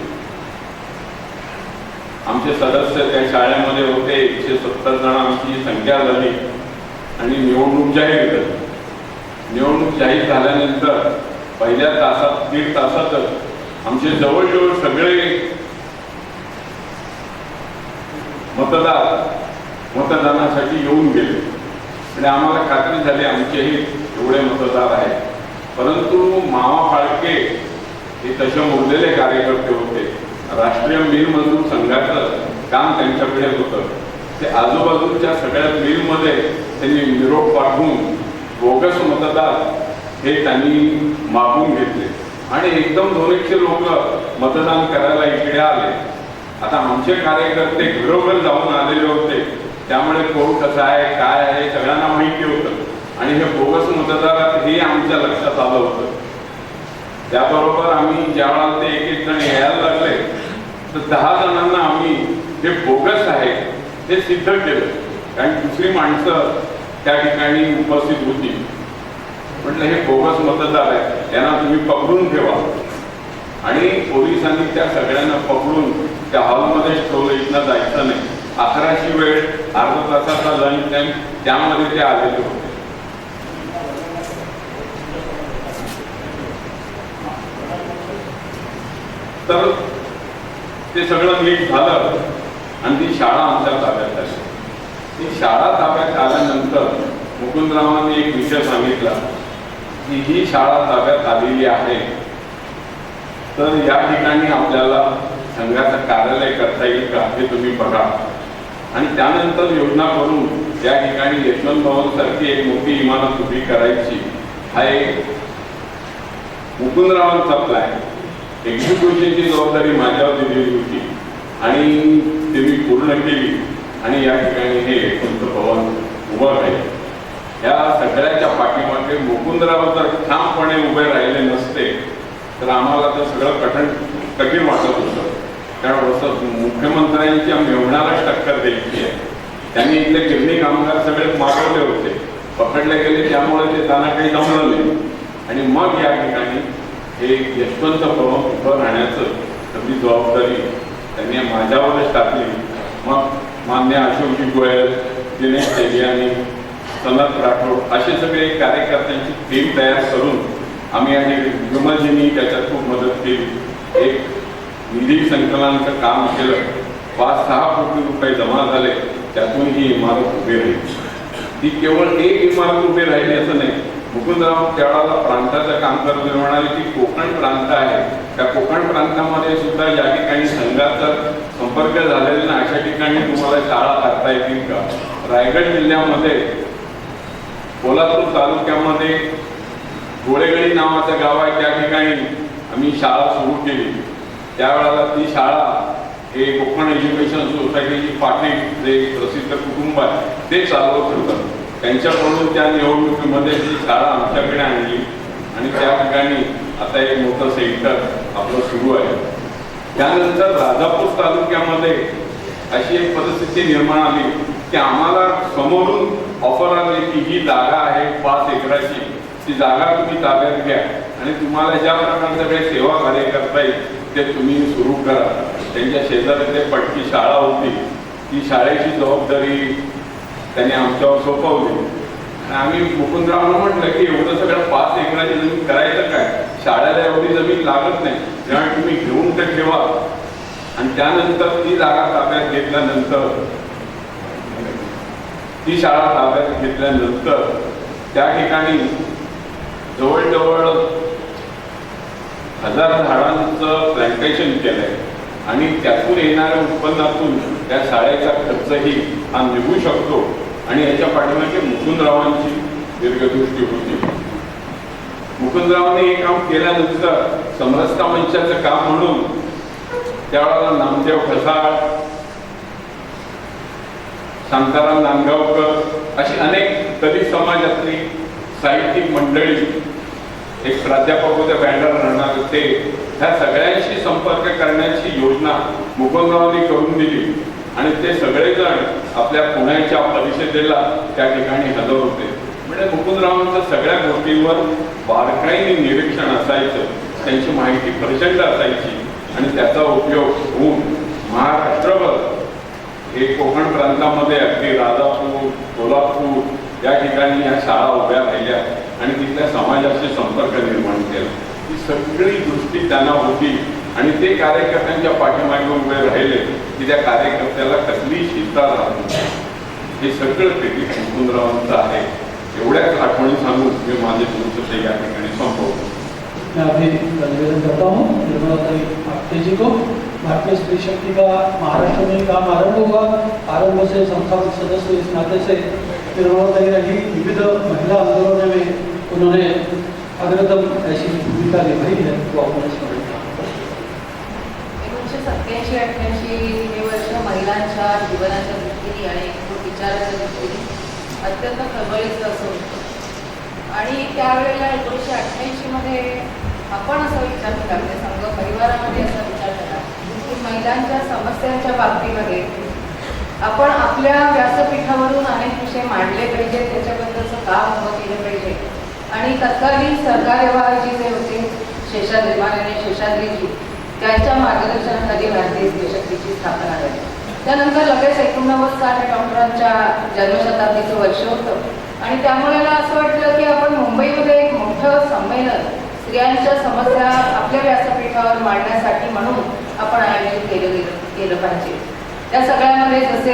आमचे सदस्य त्या शाळेमध्ये होते 170 जण आमची संख्या झाली आणि निवडणूक जाहीर झाली. निवडणूक जाहीर झाल्यानंतर पहिल्या तासात 1.5 तासातच आमचे जवळजवळ सगळे मतदार मतदानासाठी येऊन गेले. म्हणजे आम्हाला खात्री झाली आमचेही एवढे मतदार आहेत. परंतु मामा फाळके हे तसे मुरलेले कार्यकर्ते होते. राष्ट्रीय मिल मजदूर संघाचं काम त्यांच्याकडे होतं. ते आजूबाजूच्या सगळ्या मिलमध्ये त्यांनी निरोप पाठवून बोगस मतदार हे त्यांनी मागून घेतले आणि एकदम 200 लोक मतदान करायला इकडे आले. आता आमचे कार्यकर्ते घरोघर जाऊन आलेले होते त्यामुळे कोण कसं आहे काय आहे सगळ्यांना माहिती होतं आणि हे बोगस मतदार हे आमच्या लक्षात आलं होतं. त्याबरोबर आम्ही ज्यावेळेला ते एक जण यायला लागले तर 10 जणांना आम्ही हे बोगस आहे हे सिद्ध केलं. कारण दुसरी माणसं त्या ठिकाणी उपस्थित होती. म्हटलं हे बोगस मतदार आहे यांना तुम्ही पकडून ठेवा आणि पोलिसांनी त्या सगळ्यांना पकडून त्या हॉलमध्येच ठेवलं. इथनं जायचं नाही. 11ची वेळ, अर्धा तासाचा लंच टाइम त्यामध्ये ते आलेले होते. तर ते सगळं नीट झालं आणि ती शाळा आमच्या ताब्यात आली. ती शाळा ताब्यात आल्यानंतर मुकुंदरावांनी एक विषय सांगितला की ही शाळा ताब्यात आलेली आहे तर या ठिकाणी आपल्याला संघाचं कार्यालय करता येईल का हे तुम्ही बघा आणि त्यानंतर योजना करून या ठिकाणी यशवंत भवन सारखी एक मोठी इमारत उभी करायची हा एक मुकुंदरावांचा प्लॅन. एक्झिक्युशनची जबाबदारी माझ्यावर दिलेली होती आणि ते मी पूर्ण केली आणि या ठिकाणी हे यशवंत भवन उभं राहील. या सगळ्याच्या पाठीमागे मुकुंदराव जर ठामपणे उभे राहिले नसते तर आम्हाला तर सगळं कठीण वाटत होतं. कारण मुख्यमंत्र्यांची मेवण्यालाच टक्कर द्यायची आहे. त्यांनी इथले गिरणी कामगार सगळे मागवले होते, पकडले गेले, त्यामुळे ते त्यांना काही जमलं नाही आणि मग या ठिकाणी हे यशवंत भवन उभं राहण्याचं सगळी जबाबदारी त्यांनी माझ्यावरच टाकली. मग मान्य अशोकजी गोयल, दिनेश तेलियानी, सनत राठोड असे सगळे कार्यकर्त्यांची टीम तयार करून आम्ही आणि विमलजींनी त्याच्यात खूप मदत केली. एक निधी संकलनाचं काम केलं. 5-6 कोटी रुपये जमा झाले. त्यातून ही इमारत उभी राहिली. ती केवळ एक इमारत उभी राहिली असं नाही. मुकुंदराव त्यावेळेला प्रांताचं काम करत म्हणाले की कोकण प्रांत आहे, त्या कोकण प्रांतामध्ये सुद्धा ज्या ठिकाणी संघाचा संपर्क झालेला ना अशा ठिकाणी तुम्हाला शाळा करता येतील का. रायगड जिल्ह्यामध्ये कोल्हापूर तालुक्यामध्ये गोळेगडी नावाचं गाव आहे, त्या ठिकाणी आम्ही शाळा सुरू केली. त्यावेळेला ती शाळा हे कोकण एज्युकेशन सोसायटीची पाटील जे प्रसिद्ध कुटुंब आहे ते चालवत होतं. त्यांच्याकडून त्या निवडणुकीमध्ये ती शाळा आमच्याकडे आणली आणि त्या ठिकाणी आता एक मोठं सेंटर आपलं सुरू आहे. त्यानंतर राजापूर तालुक्यामध्ये अशी एक परिस्थिती निर्माण आली की आम्हाला समोरून ऑफर आली की ही जागा आहे 5 एकराची, ती जागा तुम्ही ताब्यात घ्या आणि तुम्हाला ज्या प्रकारचं काही सेवा कार्य करता येईल ते तुम्ही सुरू करा. त्यांच्या शेजारी ते पटकी शाळा होती, ती शाळेची जबाबदारी त्यांनी आमच्यावर सोपवली. आम्ही मुकुंदरावांना म्हटलं की एवढं सगळं 5 एकराची जमीन करायचं काय, शाळेला एवढी जमीन लागत नाही, जेव्हा तुम्ही घेऊन ते ठेवा. आणि त्यानंतर ती जागा ताब्यात घेतल्यानंतर ती शाळा ताब्यात घेतल्यानंतर त्या ठिकाणी जवळजवळ 1000 झाडांचं प्लॅन्टेशन केलंय आणि त्यातून येणाऱ्या उत्पन्नातून त्या शाळेचा खर्चही हा निघू शकतो. आणि याच्या पाठीमागे मुकुंदरावांची दीर्घदृष्टी होती. मुकुंदरावांनी हे काम केल्यानंतर समरसता मंचाचं काम म्हणून त्यावेळेला नामदेव खसाळ, शांताराम नांदगावकर अशी अनेक दलित समाजातली साहित्यिक मंडळी, एक प्राध्यापक होते बँडर राहणार ते, ह्या सगळ्यांशी संपर्क करण्याची योजना मुकुंदरावांनी करून दिली आणि ते सगळेजण आपल्या पुण्याच्या परिषदेला त्या ठिकाणी हजर होते. म्हणजे मुकुंदरावांचं सगळ्या गोष्टींवर बारकाईने निरीक्षण असायचं, त्यांची माहिती प्रचंड असायची आणि त्याचा उपयोग होऊन महाराष्ट्रभर हे कोकण प्रांतामध्ये अगदी राजापूर, कोल्हापूर या ठिकाणी या शाळा उभ्या राहिल्या आणि तिथल्या समाजाशी संपर्क निर्माण केला. ही सगळी दृष्टी त्यांना होती आणि ते कार्यकर्त्यांच्या पाठीमागे उभे राहिले की त्या कार्यकर्त्याला कसली चिंता राहते. हे सगळं क्रेडिट मुकुंदरावांचं आहे. एवढ्याच आठवणी सांगून मी माझे तुमचं या ठिकाणी संपवतो. मैं अभी निवेदन करता हूँ निर्मला आपटे जी को। भारतीय स्त्री शक्ति का महाराष्ट्र में काम आरंभ हुआ। आरंभ से संस्थापक सदस्य इस नाते से निर्मला रही। विविध महिला आंदोलनों में उन्होंने अग्रतम ऐसी भूमिका निभाई है, वो अपने स्मरण 1987-88 हे वर्ष महिलांच्या जीवनाच्या दृष्टीने आणि कृतीच्या विचारायचं विषयी अत्यंत खळबळीचं असं होतं. आणि त्यावेळेला 1988 मध्ये आपण असा विचार केला, म्हणजे संघ परिवारामध्ये असा विचार केला की महिलांच्या समस्यांच्या बाबतीमध्ये आपण आपल्या व्यासपीठावरून अनेक विषय मांडले पाहिजे, त्याच्याबद्दलचं काम उभं केलं पाहिजे. आणि तत्कालीन सरकार्यवाह जे होते शेषाद्री माननीय शेषाद्रीजी, त्यांच्या मार्गदर्शनाखाली भारतीय स्त्रीशक्तीची स्थापना झाली. त्यानंतर लगेच 89 डॉक्टरांच्या जन्मशताब्दीचं वर्ष होतं आणि त्यामुळे मला असं वाटलं की आपण मुंबईमध्ये एक मोठं संमेलन स्त्रियांच्या समस्या आपल्या व्यासपीठावर मांडण्यासाठी म्हणून आपण आयोजित केलं पाहिजे. त्या सगळ्यामध्ये जसे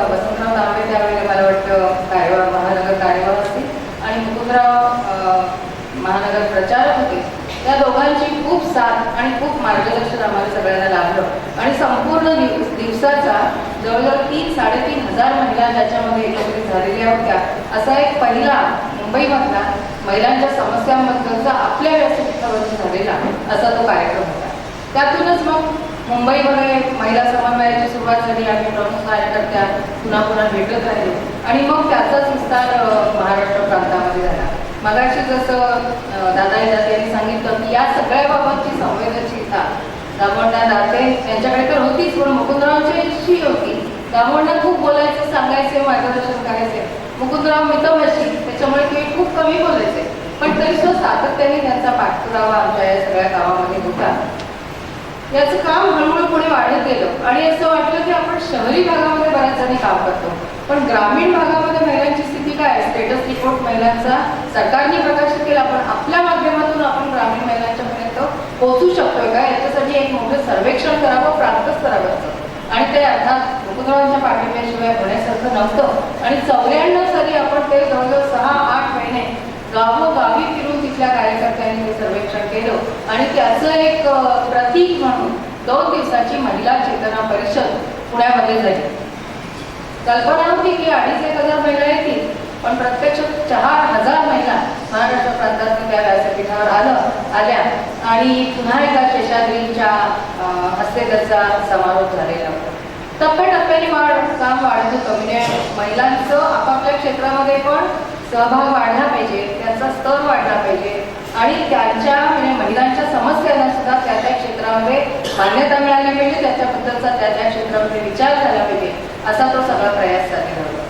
वसंतराव तांबे त्यावेळेला मला वाटतं महानगर कार्यवाह असतील आणि मुकुंदराव महानगर प्रचारक होते, त्या दोघांची खूप साथ आणि खूप मार्गदर्शन आम्हाला सगळ्यांना लाभलं. आणि संपूर्ण दिवसाचा जवळजवळ 3-3.5 हजार महिला त्याच्यामध्ये एकत्रित झालेल्या होत्या. असा एक पहिला मुंबईमधला महिलांच्या समस्यांबद्दलचा आपल्या व्यासपीठावरून झालेला असा तो कार्यक्रम होता. त्यातूनच मग मुंबईमध्ये महिला समन्वयाची सुरुवात झाली. आम्ही प्रमुख कार्यकर्त्या पुन्हा भेटत राहिलो आणि मग त्याचाच विस्तार महाराष्ट्र प्रांतामध्ये झाला. मगाशी जसं दादाजी यांनी सांगितलं की या सगळ्याबाबतची संवेदनशीलता दामोदर दाते यांच्याकडे तर होतीच, पण मुकुंदरावची होती. दामोदर खूप बोलायचं, सांगायचे, मार्गदर्शन करायचे. मुकुंदराव मितभाषी, त्याच्यामुळे ते खूप कमी बोलायचे, पण तरी सुद्धा सातत्याने त्यांचा पाठपुरावा आमच्या या सगळ्या कामामध्ये होता. याचं काम हळूहळू पुढे वाढत गेलं आणि असं वाटलं की आपण शहरी भागामध्ये बऱ्याच जणी काम करतो, पण ग्रामीण भागामध्ये महिलांची स्थिती काय, स्टेटस रिपोर्ट महिलांचा सरकारने प्रकाशित केला, पण आपल्या माध्यमातून आपण ग्रामीण महिलांच्या पर्यंत पोहोचू शकतोय का, याच्यासाठी एक मोठं सर्वेक्षण करावं प्रांत स्तरावरचं. आणि ते अर्थात मुकुंदरावांच्या पाठिंब्याशिवाय होण्यासारखं नव्हतं. आणि 94 साली आपण ते जवळजवळ 6-8 महिने गावोगावी फिरून तिथल्या कार्यकर्त्यांनी हे सर्वेक्षण केलं आणि त्याचं एक प्रतीक म्हणून 2 दिवसाची महिला चेतना परिषद पुण्यामध्ये झाली. कल्पना होती की 2,500 महिला येतील, पण प्रत्यक्षात 4,000 महिला महाराष्ट्र प्रांतातून त्या व्यासपीठावर आल्या आणि पुन्हा एकदा शेषाद्रींच्या हस्ते त्याचा समारोप झालेला होता. टप्प्याटप्प्याने काम वाढत होतं, म्हणजे महिलांचं आपापल्या क्षेत्रामध्ये पण सहभाग वाढला पाहिजे, त्यांचा स्तर वाढला पाहिजे आणि त्यांच्या म्हणजे महिलांच्या समस्यांना सुद्धा त्या त्या क्षेत्रामध्ये मान्यता मिळाली पाहिजे, त्याच्याबद्दलचा त्या त्या क्षेत्रामध्ये विचार झाला पाहिजे, असा तो सगळा प्रयास चाललेला होता.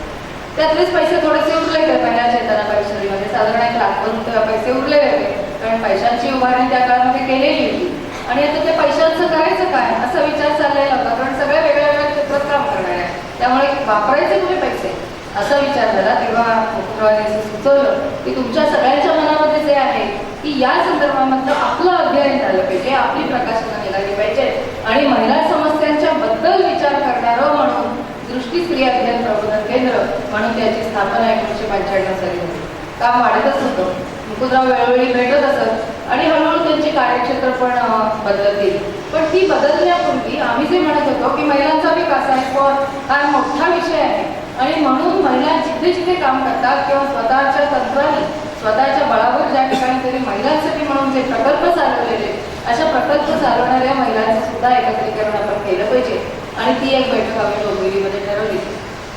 त्यातलेच पैसे थोडेसे उरले होते पहिल्या चेतना परिषदेमध्ये, साधारण 1 लाख रुपये पैसे उरले होते, कारण पैशांची उभारणी त्या काळामध्ये केलेली होती. आणि आता त्या पैशांचं करायचं काय असा विचार चाललेला होता, कारण सगळ्या वेगळ्या वेगळ्या क्षेत्रात काम करणार आहे, त्यामुळे वापरायचे कुठे पैसे असा विचार झाला. तेव्हा मुकुंदरावांनी असं सुचवलं की तुमच्या सगळ्यांच्या मनामध्ये जे आहे की या संदर्भामधलं आपलं अध्ययन झालं पाहिजे, आपली प्रकाशनं निघाली पाहिजे आणि महिला समस्यांच्या बद्दल विचार करणारं म्हणून दृष्टी स्त्री अध्ययन प्रबोधन केंद्र म्हणून त्याची स्थापना 1995 साली झाली. काम वाढतच होतं, मुकुंदराव वेळोवेळी भेटत असत आणि हळूहळू त्यांची कार्यक्षेत्र पण बदलत गेली. पण ती बदलण्यापूर्वी आम्ही जे म्हणत होतो की महिलांचा विकास हा मोठा विषय आहे आणि म्हणून महिला जिथे जिथे काम करतात किंवा स्वतःच्या तंत्राने स्वतःच्या बळावर ज्या ठिकाणी तरी महिलांसाठी म्हणून जे प्रकल्प चालवलेले अशा प्रकल्प चालवणाऱ्या महिलांचं सुद्धा एकत्रीकरण आपण केलं पाहिजे. आणि ती एक बैठक आम्ही डोंबिवलीमध्ये ठरवली,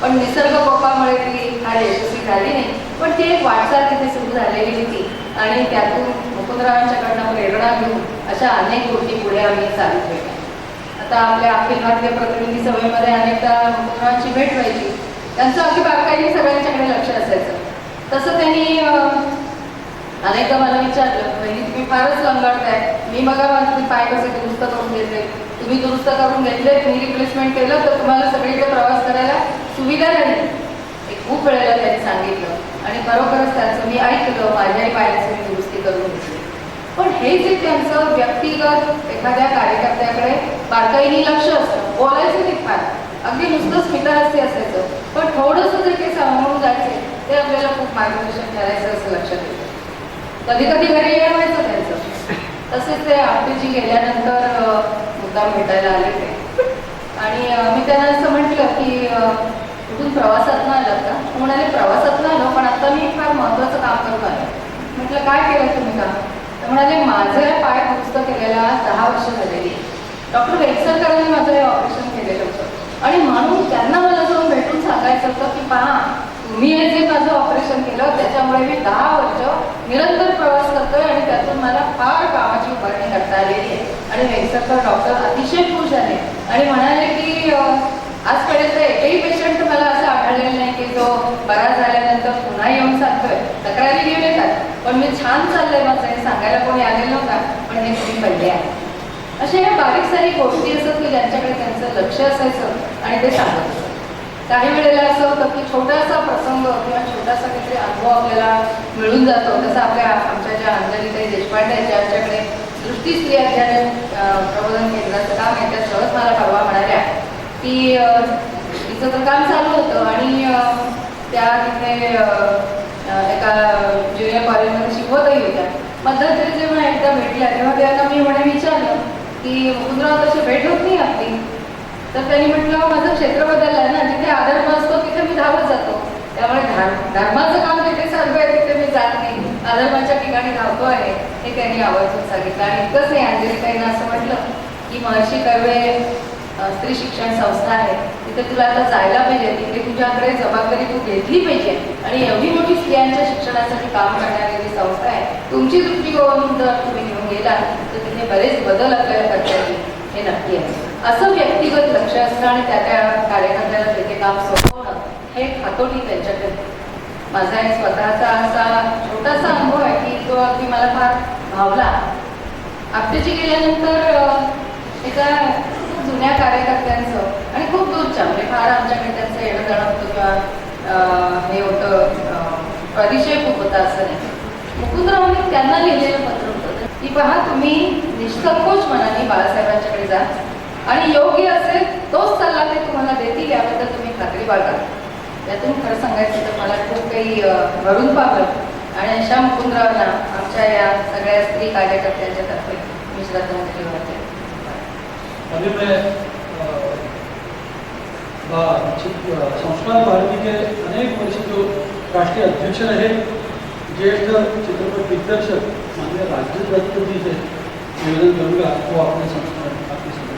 पण निसर्ग कोपामुळे ती फार यशस्वी झाली नाही, पण ती एक वाटचाल तिथे सुरू झालेली होती आणि त्यातून मुकुंदरावांच्याकडनं प्रेरणा घेऊन अशा अनेक गोष्टी पुढे आम्ही चालू ठेवल्या. आता आपल्या अखिल भारतीय प्रतिनिधी सभेमध्ये अनेकदा मुकुंदरावांची भेट व्हायची, त्यांचं अगदी बारकाईने सगळ्यांच्याकडे लक्ष असायचं. तसं त्यांनी अनेकदा मला विचारलं, बहिणी तुम्ही फारच लंगडताय, मी बघा माझे पाय कसे दुरुस्त करून घेतले, तुम्ही दुरुस्त करून घेतले, तुम्ही रिप्लेसमेंट केलं तर तुम्हाला सगळीकडे प्रवास करायला सुविधा राहील. हे खूप वेळेला त्यांनी सांगितलं आणि खरोखरच त्यांचं मी ऐकलं, माझ्याही पायाची मी दुरुस्ती करून घेतली. पण हे जे त्यांचं व्यक्तिगत एखाद्या कार्यकर्त्याकडे बारकाईने लक्ष असतं, बोलायचं नाही फार, अगदी नुसतं स्मितहास्य असायचं, पण थोडंसं जे काही सांभाळून जायचे ते आपल्याला खूप मार्गदर्शन करायचं असं लक्षात येतं. कधी कधी घरी येवायचं त्यांचं. तसेच ते आपटेजी गेल्यानंतर मुद्दाम भेटायला आले ते आणि मी त्यांना असं म्हटलं की कुठून प्रवासातनं आलं का, म्हणाले प्रवासातनं आलो, पण आता मी फार महत्त्वाचं काम करून आलो. म्हटलं काय केलं तुम्ही काम, तर म्हणाले माझं पाय दुरुस्त केलेला 10 वर्ष झालेली, डॉक्टर वेलसरकरांनी माझं हे ऑपरेशन केलेलं होतं आणि म्हणून त्यांना मला जाऊन भेटून सांगायचं होतं की पहा, तुम्ही हे जे माझं ऑपरेशन केलं त्याच्यामुळे मी 10 वर्ष निरंतर प्रवास करतोय आणि त्यातून मला फार कामाची उभारणी करता आलेली आहे. आणि वेंगसरकर डॉक्टर अतिशय खुश झाले आणि म्हणाले की आजपर्यंत एकही पेशंट मला असं आढळलेलं नाही की जो बरा झाल्यानंतर पुन्हा येऊन सांगतोय. तक्रारी घेऊन येतात, पण मी छान चाललंय माझं हे सांगायला कोणी आलेलं नव्हता, पण हे तुम्ही पहिले आहे. अशा या बारीक सारी गोष्टी असत की ज्यांच्याकडे त्यांचं लक्ष असायचं आणि ते सांगत असत. काही वेळेला असं होतं की छोटासा प्रसंग किंवा छोटासा काहीतरी अनुभव आपल्याला मिळून जातो. तसं आमच्या ज्या अंजलीताई देशपांडे ज्यांच्याकडे दृष्टी स्त्री अध्ययन प्रबोधन केंद्राचं काम आहे, त्या सहज मला परवा म्हणाल्या की तिचं तर काम चालू होतं आणि त्या तिथे एका ज्युनियर कॉलेजमध्ये शिकवतही होत्या. मध्यंतरी जेव्हा एकदा भेटल्या तेव्हा त्यांना मी विचारलं की मुकुंदराव तशी भेट होत नाही आपली. तर त्यांनी म्हटलं माझं क्षेत्र बदललं आहे ना, जिथे आधर्म असतो तिथे मी धावत जातो, त्यामुळे धर्माचं काम जिथे चालू आहे तिथे मी जात नाही, अधर्माच्या ठिकाणी धावतो आहे, हे त्यांनी आवर्जून सांगितलं. आणि इतकंच नाही, अंजलीताईंना असं म्हटलं की महर्षी कर्वे स्त्री शिक्षण संस्था आहे, तिथे तुला आता जायला पाहिजे, तिथे तुझ्याकडे जबाबदारी तू घेतली पाहिजे आणि एवढी मोठी स्त्रियांच्या शिक्षणासाठी काम करणारी जी संस्था आहे, तुमची दृष्टिकोन जर तुम्ही घेऊन गेला तर तिथे बरेच बदल आपल्याला करता येईल, हे नक्की आहे. असं व्यक्तिगत लक्ष असणं आणि त्या कार्यकर्त्याला तिथे काम सोपवणं हे हातोटी त्यांच्याकडे. माझा एक स्वतःचा असा छोटासा अनुभव आहे की तो अगदी मला फार भावला. आपटेची गेल्यानंतर एका जुन्या कार्यकर्त्यांचं आणि खूप दूरच्या, म्हणजे फार आमच्याकडे त्यांचं येणं जाणं होतं किंवा हे होतं, परिचय खूप होता असं नाही. मुकुंदरावांनी त्यांना लिहिलेलं पत्र होतं की पहा, तुम्ही निष्संकोच मनाने बाळासाहेबांच्याकडे जा आणि योग्य असेल तोच सल्ला ते तुम्हाला देतील याबद्दल तुम्ही खात्री बाळगा. त्यातून खरं सांगायचं तर मला खूप काही भरून पावलं आणि अशा मुकुंदरावांना आमच्या या सगळ्या स्त्री कार्यकर्त्यांच्या तर्फे मी श्रद्धांजली वाहते. अभी मैं संस्कार भारती के अनेक वर्ष जो राष्ट्रीय अध्यक्ष रहे, ज्येष्ठ चित्रपट दिग्दर्शक माननीय राजेश दत्त जी से निवेदन करूँगा वो अपने संस्कार आपकी समझ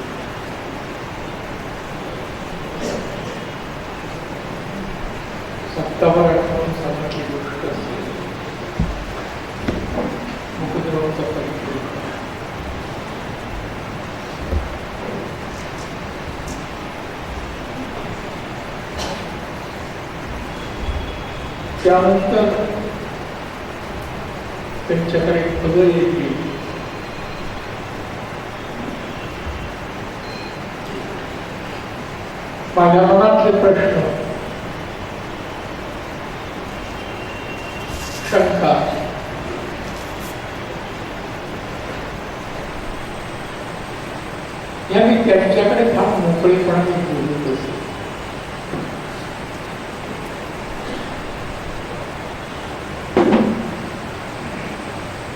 सत्तावर आठवून साजरा गोष्ट असते. मुकुंदरावांचा परिचय त्यानंतर त्यांच्याकडे खबर येते माझ्या मनातले प्रश्न, शंका, या मी त्यांच्याकडे फार मोकळेपणाने बोलत असे.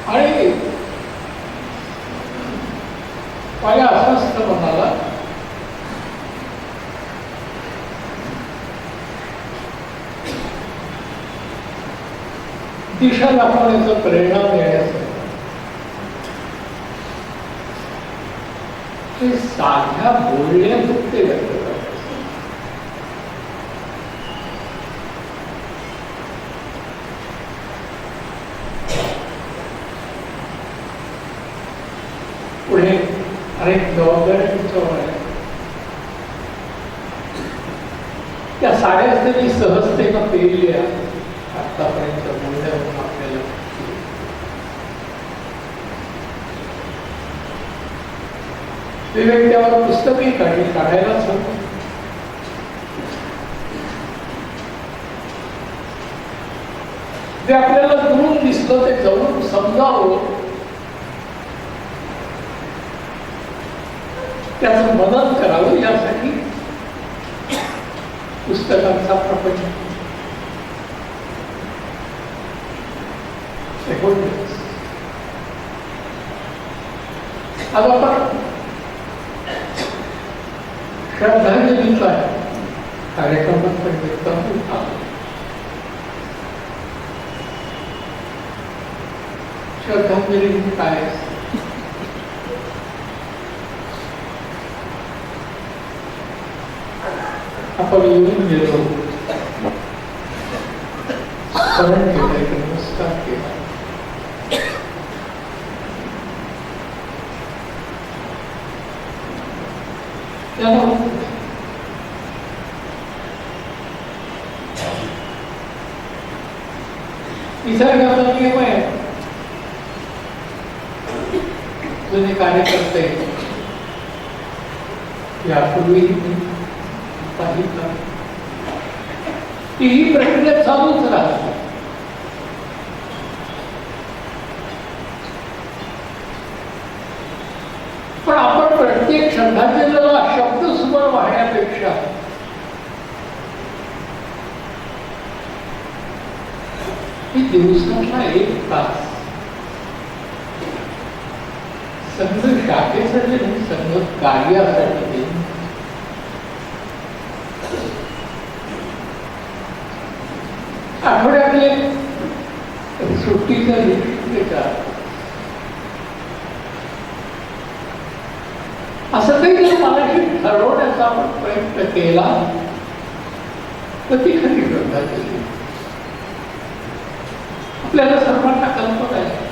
आणि माझ्या असं असतं मनाला दिशा दाखवण्याचं, प्रेरणा देण्याचं ते साध्या बोलण्यातून ते व्यक्त करतात. पुढे अनेक जबाबदाऱ्या तुमच्यावर आहे, त्या साड्याच त्यांनी सहजतेनं पेरल्या आतापर्यंत बोलण्यावरून आपल्याला. विवेक त्यावर पुस्तकही काढायलाच हवं. जे आपल्याला दुरून दिसलं ते जवळून समजावं, त्याचं मनन करावं, यासाठी पुस्तकांचा प्रपंच. आज आपण श्रद्धांजलीचा कार्यक्रमात श्रद्धांजली काय असते? आपण येऊन गेलो, स्मरण केलं, नमस्कार केला. निसर्गाचा नियम आहे. जुने कार्यकर्ते यापूर्वी पाहिलं, ही प्रक्रिया चालूच राहते. पण आपण प्रत्येक श्रद्धांजलीला शब्द सुमर वाहण्यापेक्षा दिवसातला 1 तास संघ शाखेसाठी संघ कार्यासाठी आठवड्यातले सुट्टीच्या दिवशी असं काही जर मनाशी ठरवण्याचा आपण प्रयत्न केला तर ती खरी श्रद्धांजली. आपल्याला सर्वांना कल्पना आहे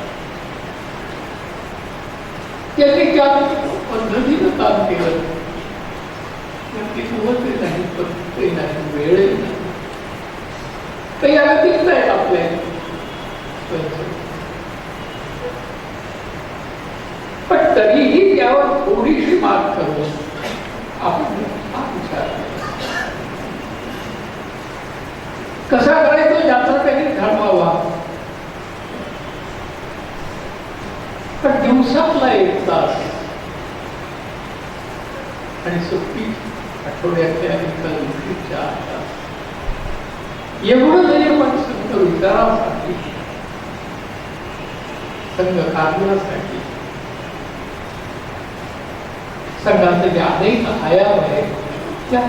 त्यांनी ज्या पद्धतीनं काम केलं होते नाही, पद्धती नाही, वेळ नाही, काही अगदीच नाही आपल्या. पण तरीही त्यावर थोडीशी मात करून आपण हा विचार कसा करायचा याचा त्यांनी ठरवावा. पण दिवसातला 1 तास आणि सुट्टी आठवड्यातल्या एका दिवशी 4 तास एवढं जरी आपण संघ विचारासाठी, संघ कार्यासाठी, संघाचे जे अनेक आयाम आहेत त्या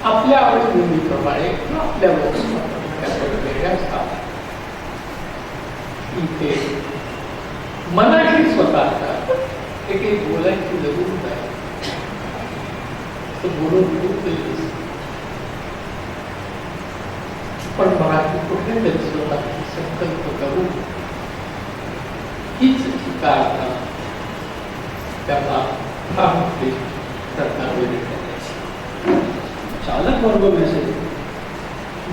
आपल्या आवडीनिवडीप्रमाणे आपल्या वेगळ्या असतात. इथे मनाशी स्वतःच्या काही बोलायची जरूर नाही, बोलून पण मनाची कुठेतरी स्वतःची संकल्प करून हीच टीका त्याला चालक वर्ग में से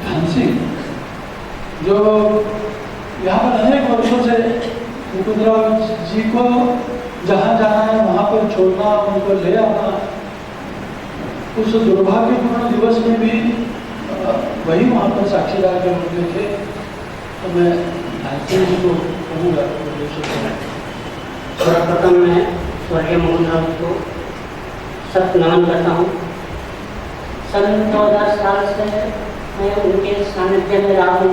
धन सिंह जो यहाँ पर अनेक वर्षों से मुकुंदराम जी को जहाँ जाना है वहाँ पर छोड़ना, उनको ले आना, उस दुर्भाग्यपूर्ण दिवस में भी वही वहाँ पर साक्षीदार जो होते थे. तो मैं धन सिंह जी को कहूँगा सर्वप्रथम मैं स्वर्गीय मोहनराव को सख्त नमन करता हूँ. सन 2000 साल से मैं उनके सानिध्य में रहा हूँ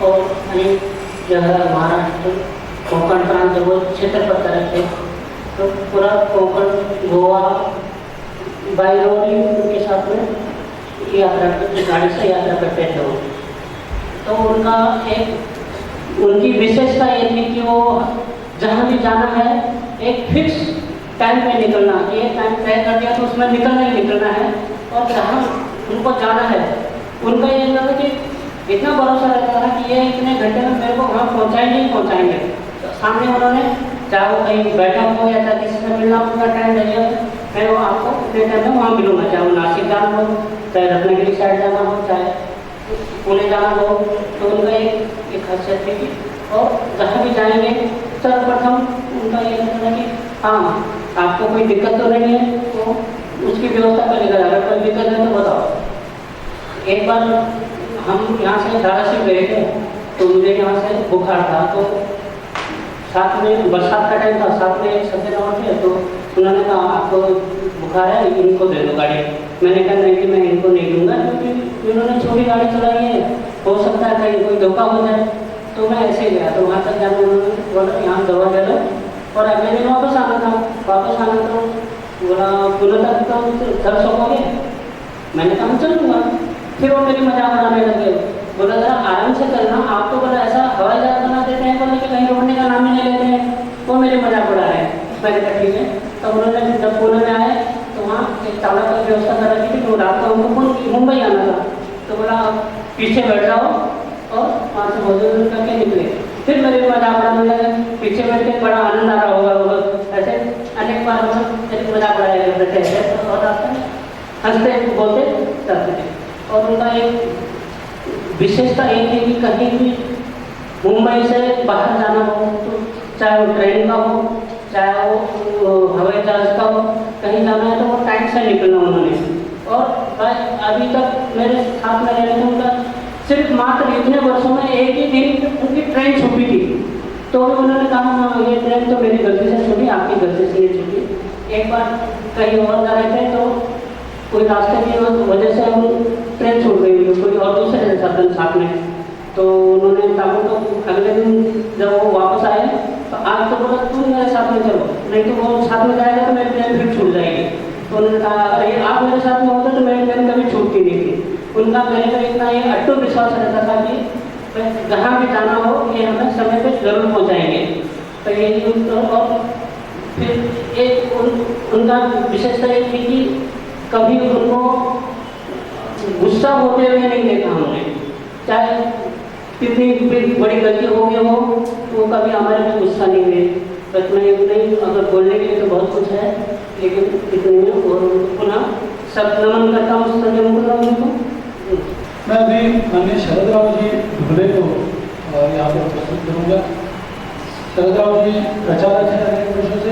और अनेक जगह महाराष्ट्र कोंकण प्रांत वो क्षेत्र पर तरह थे, तो पूरा कोंकण, गोवा, बाई रोड उनके साथ में यात्रा करते, गाड़ी से यात्रा करते थे वो. तो उनका उनकी विशेषता ये थी कि वो जहाँ भी जाना है एक फिक्स टाइम पे निकलना, ये टाइम तय कर दिया तो उसमें निकलना ही निकलना है. और जहाँ उनको जाना है उनका ये था कि इतना भरोसा रहता था कि ये इतने घंटे में मेरे को वहाँ पहुँचाएंगे ही पहुँचाएंगे. तो सामने उन्होंने चाहे वो कहीं बैठक हो या चाहे किसी से मिलना उनका टाइम रह गया, मैं वो आपको इतने टाइम में वहाँ मिलूंगा, चाहे वो नासिक जाना हो, चाहे रत्नागिरी साइड जाना हो, चाहे पुणे जाना हो. तो उनका एक खासियत थी. और जहाँ भी जाएंगे सर्वप्रथम उनका ये रहता था कि हाँ आपको कोई दिक्कत तो नहीं है तो उसकी व्यवस्था करेगा, अगर कोई दिक्कत है तो बताओ. एक बार हम यहाँ से धाराशिव गए थे तो मुझे यहाँ से बुखार था, तो साथ में बरसात का टाइम था, साथ में एक सफेद और थे, तो उन्होंने कहा आपको बुखार है इनको दे दो गाड़ी. मैंने कहा नहीं कि मैं इनको नहीं दूंगा क्योंकि इन्होंने छोटी गाड़ी चलाई है, हो सकता है कहीं कोई धोखा हो जाए. तो मैं ऐसे गया, तो वहाँ तक जाने उन्होंने बोला यहाँ दवा ले लो और अगले दिन वापस आना था. वापस आना तो बोला पुनः तक तो चल सकोगे. मैंने कहा चल दूंगा. फिर वो मेरी मजाक बनाने लगे, बोला जरा आराम से करना, आप तो बोला ऐसा हवाई जहाज बना देते हैं, बोले कि कहीं रोकने का नाम ही नहीं लेते हैं. वो मेरी मजाक उड़ा है. मैंने कहा ठीक है. तब उन्होंने जब पुणे में आए तो वहाँ एक चालक की व्यवस्था कर पीछे बैठ जाओ और वहाँ से भोजन करके निकले। फिर मेरे मजाक उड़ाने लगे, पीछे बैठ के बड़ा आनंद आ रहा होगा, ऐसे अनेक बार मजाक उड़ाया करते थे और हंसते बोलते चलते थे। और उनका एक विशेषता ये थी कि कहीं भी मुंबई से बाहर जाना हो तो चाहे वो ट्रेन का हो चाहे वो हवाई जहाज का हो, कहीं जाना है तो वो टाइम से निकलना उन्होंने। और अभी तक मेरे साथ में रहने से उनका सिर्फ मात्र इतने वर्षों में एक ही दिन उनकी ट्रेन छूटी थी, तो भी उन्होंने कहा हाँ ये ट्रेन तो मेरी गलती से छूटी, आपकी गलती से नहीं छूटी। एक बार कहीं और जा रहे थे तो कोई रास्ते की वजह से हम ट्रेन छूट गई, कोई और दूसरे साथ में, तो उन्होंने कहा तो अगले दिन जब वो वापस आए तो आज तो बोला तुम मेरे साथ में चलो, नहीं तो वो साथ में जाएगा तो मेरी ट्रेन फिर छूट जाएगी। तो उन्होंने कहा अरे आप मेरे साथ में होते तो मेरी ट्रेन कभी छूटती नहीं थी। उनका मेरे पर इतना ये अटूट विश्वास रहता था कि जहाँ भी जाना हो ये हमें समय पे जरूर पहुँचाएंगे। तो ये और फिर एक उनका विशेषता ये थी कि कभी उनको गुस्सा होते हुए नहीं देखा हमने, चाहे कितनी बड़ी गलती हो गई हो तो वो कभी हमारे में गुस्सा नहीं हुए। बस मैं नहीं अगर बोलने के लिए तो बहुत कुछ है, लेकिन इतने में और पुनः सब नमन करता हूँ संजय मुकुंद को। मैं अभी माननीय शरद राव जी ढुले को यहाँ पर प्रस्तुत करूँगा। शरद राव जी प्रचारक हैं अनेक वर्षों से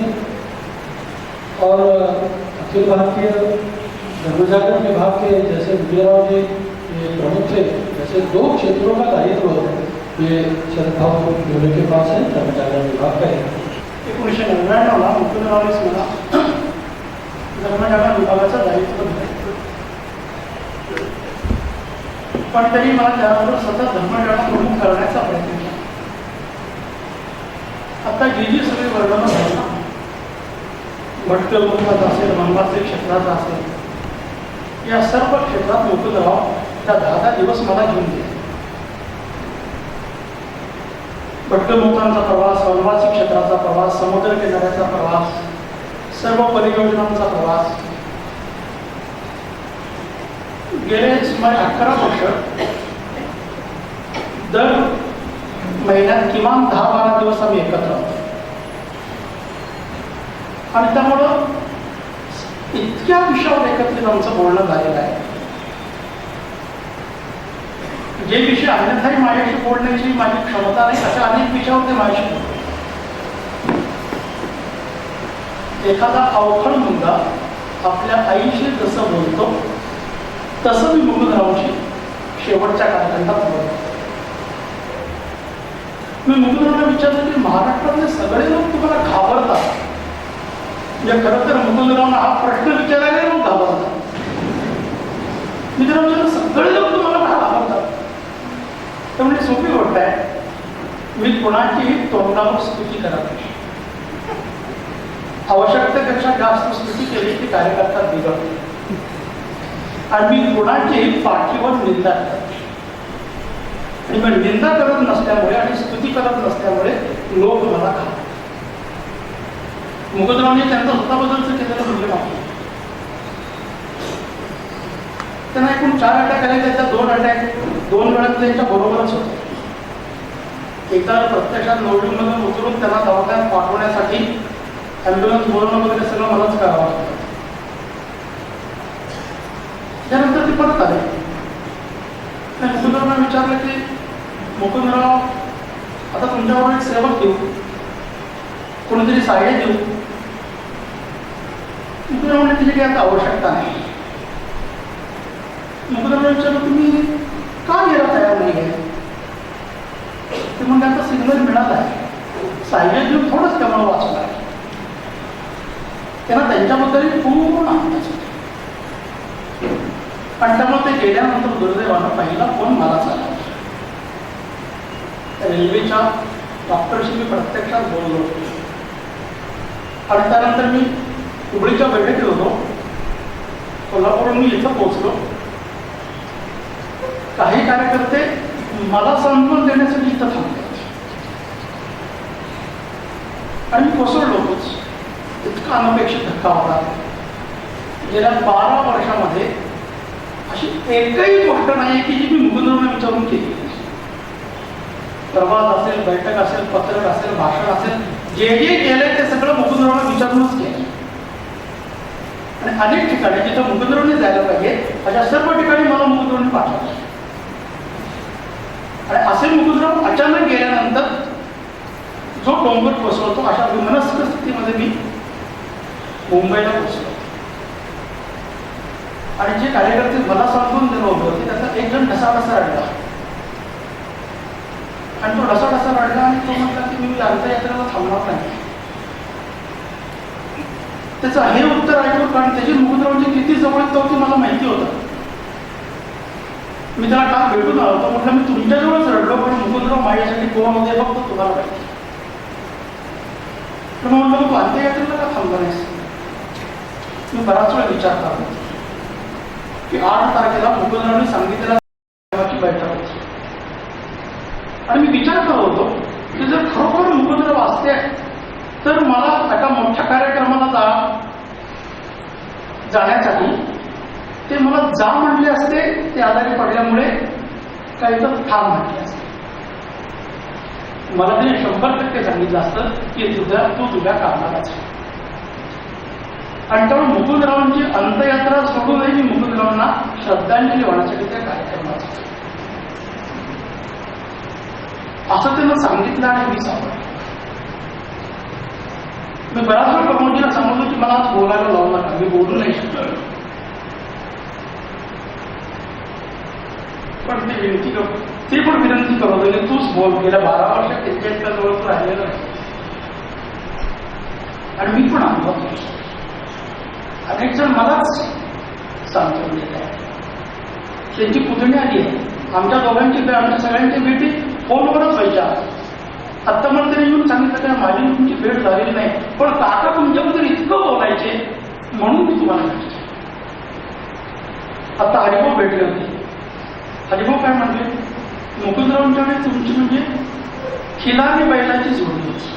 और अखिल भारतीय धर्मजागरण विभाग के जैसे विजयराव जी ये प्रमुख थे, जैसे 2 क्षेत्रों का दायित्व ये शरद राव ढुले के पास है, धर्मजागरण विभाग का है। 1999 मुकुंदरावनेच मला धर्मजागरण विभागाचं दायित्व दिलं, पण तरी मला त्याबरोबर सतत धर्मजागरण प्रमुख करण्याचा प्रयत्न केला। आता जी सगळी वर्णनं झाली ना, भटकल मुखात असेल, मनमात्रिक क्षेत्राचा असेल, या सर्व क्षेत्रात मुकुंदराव त्या 10 दिवस मला घेऊन गेले। भटकमुक्तांचा प्रवास, वनवासी क्षेत्राचा प्रवास, समुद्र किनाऱ्याचा प्रवास, सर्व परियोजनांचा प्रवास, गेले सुमारे 11 वर्ष दर महिन्यात किमान 10-12 दिवस आम्ही एकत्र होतो आणि त्यामुळं इतक्या विषयावर एकत्रित आमचं बोलणं झालेलं आहे, जे विषय अन्यथाही माझ्याशी बोलण्याची माझी क्षमता नाही अशा अनेक विषयावर ते माझ्याशी बोलतो। एखादा अवखळ मुलगा आपल्या आईशी जसं बोलतो तसं मी मुकुंदरावशी शेवटच्या कालखंडात बोलतो। मी मुकुंदरावला विचारलं की महाराष्ट्रातले सगळे लोक तुम्हाला घाबरतात, म्हणजे खरं तर मुकुंदरावना हा प्रश्न विचारायला लोक घाबरतात। मी त्याला विचारलं सगळे लोक तुम्हाला का घाबरतात? तर म्हणजे सोपी गोष्ट आहे, मी कोणाचीही तोंडावर स्तुती करत नाही, आवश्यकतेपेक्षा जास्त स्तुती केली की कार्यकर्ता बिघडतो, आणि मी कोणाचीही पाठीवर निंदा करत नाही। आणि मग निंदा करत नसल्यामुळे आणि स्तुती करत नसल्यामुळे लोक मला घाबरतात। मुकुंदरावने त्यांचा स्वतःबद्दलचं केलेलं मूल्य मागतो, त्यांना एकूण 4 अटॅक आले, त्याच्या 2 अटॅक 2 वेळा त्यांच्या बरोबरच होते। एकदा प्रत्यक्षात लोडिंगमधून उतरून त्यांना दवाखान्यात पाठवण्यासाठी ॲम्ब्युलन्स बोलवणं वगैरे सगळं मलाच करावं लागतं। त्यानंतर ते परत आले, मुकुंदरावना विचारलं की मुकुंदराव आता तुमच्याबरोबर एक सेवक देऊ, कोणीतरी साहाय्य देऊ? मुकुंदराव म्हणे तिची काही आता आवश्यकता नाही। मुकुंदरावला विचारलं तुम्ही का घ्यायला तयार नाही आहे? ते म्हणजे आता सिग्नल मिळाला आहे, साहाय्य देऊन थोडंच त्यामुळे वाचलं आहे। त्यांना त्यांच्याबद्दल पूर्ण अंदाज होता, आणि त्यामुळे ते गेल्यानंतर दुर्दैवानं पहिला फोन मलाच आला। रेल्वेच्या डॉक्टरशी मी प्रत्यक्षात बोललो आणि त्यानंतर मी हुबळीच्या बैठकीत होतो, कोल्हापूरहून मी इथं पोहोचलो। काही कार्यकर्ते मला सांत्वन देण्यासाठी इथं थांबले आणि मी कोसळलो होतोच, इतका अनपेक्षित धक्का होता। गेल्या 12 वर्षामध्ये अशी एकही गोष्ट नाही की जी मी मुकुंदरावांना विचारून केली. प्रवास असेल, बैठक असेल, पत्रक असेल, भाषण असेल, जे जे केलंय ते सगळं मुकुंदरावांना विचारूनच केलं. आणि अनेक ठिकाणी जिथं मुकुंदरावांनी जायला पाहिजे अशा सर्व ठिकाणी मला मुकुंदरावांनी पाठवलं. आणि असे मुकुंदराव अचानक गेल्यानंतर जो डोंगर कोसळतो अशा विमनस्क स्थितीमध्ये मी मुंबईला पोहोचलो. आणि जे कार्यकर्ते मला सांगून दिलं होतं त्याचा एक जण ढसाढसा रडला. आणि तो ढसाढसा रडला आणि तो म्हटला की मी अंत्ययात्रेला थांबणार नाही. त्याचं हे उत्तर ऐकून, कारण त्याची मुकुंदरावांची किती जवळीकता होती मला माहिती होतं. मी त्याला काल भेटून आलो होतो. म्हटलं मी तुमच्याजवळच रडलो, पण मुकुंदराव माझ्यासाठी कोण होते फक्त तुम्हाला माहिती. तर म्हटलं तू अंत्ययात्रेला का थांबला नाहीस? मी बराच वेळा विचार करतो की 8 तारखेला मुकुंदरावांनी सांगितलेला बैठक होती. आणि मी विचार करत होतो की जर खरोखर मुकुंदराव असते तर मला एका मोठ्या कार्यक्रमाला जाण्यासाठी ते मला जा म्हटले असते. ते आजारी पडल्यामुळे काही तर थांब म्हटले असते. मला ते 100% सांगितलं असतं की तू तुझ्या कामालाच. आणि त्यामुळे मुकुंदरावांची अंत्ययात्रा सोडूनही मी मुकुंदरावांना श्रद्धांजली वाहण्यासाठी त्या कार्यक्रमात असं त्यांना सांगितलं. आणि मी सांगितलं. मी बराच वेळ प्रमोदजीला सांगितलं की मला आज बोलायला लावू नका, मी बोलू नाही शकतो. पण ते पण विनंती करत होते की तूच बोल. गेल्या 12 वर्ष त्यांच्या जवळ तू राहिलेलं नाही. आणि मी पण अनुभव घेतो. अनेक जण मलाच सांगतो त्यांची पुतणी आली आहे. आमच्या दोघांची, आमच्या सगळ्यांची भेटी फोनवरच व्हायच्या. आत्ता मला तरी येऊन सांगितलं काय माझी तुमची भेट झालेली नाही, पण काका तुमच्याबद्दल इतकं बोलायचे म्हणून मी तुम्हाला भेटते. आता हरिभाऊ भेटले होते. हरिभाऊ काय म्हटले, मुकुंदरावांच्याकडे तुमची म्हणजे खिलारी बैलाची जोडी होती.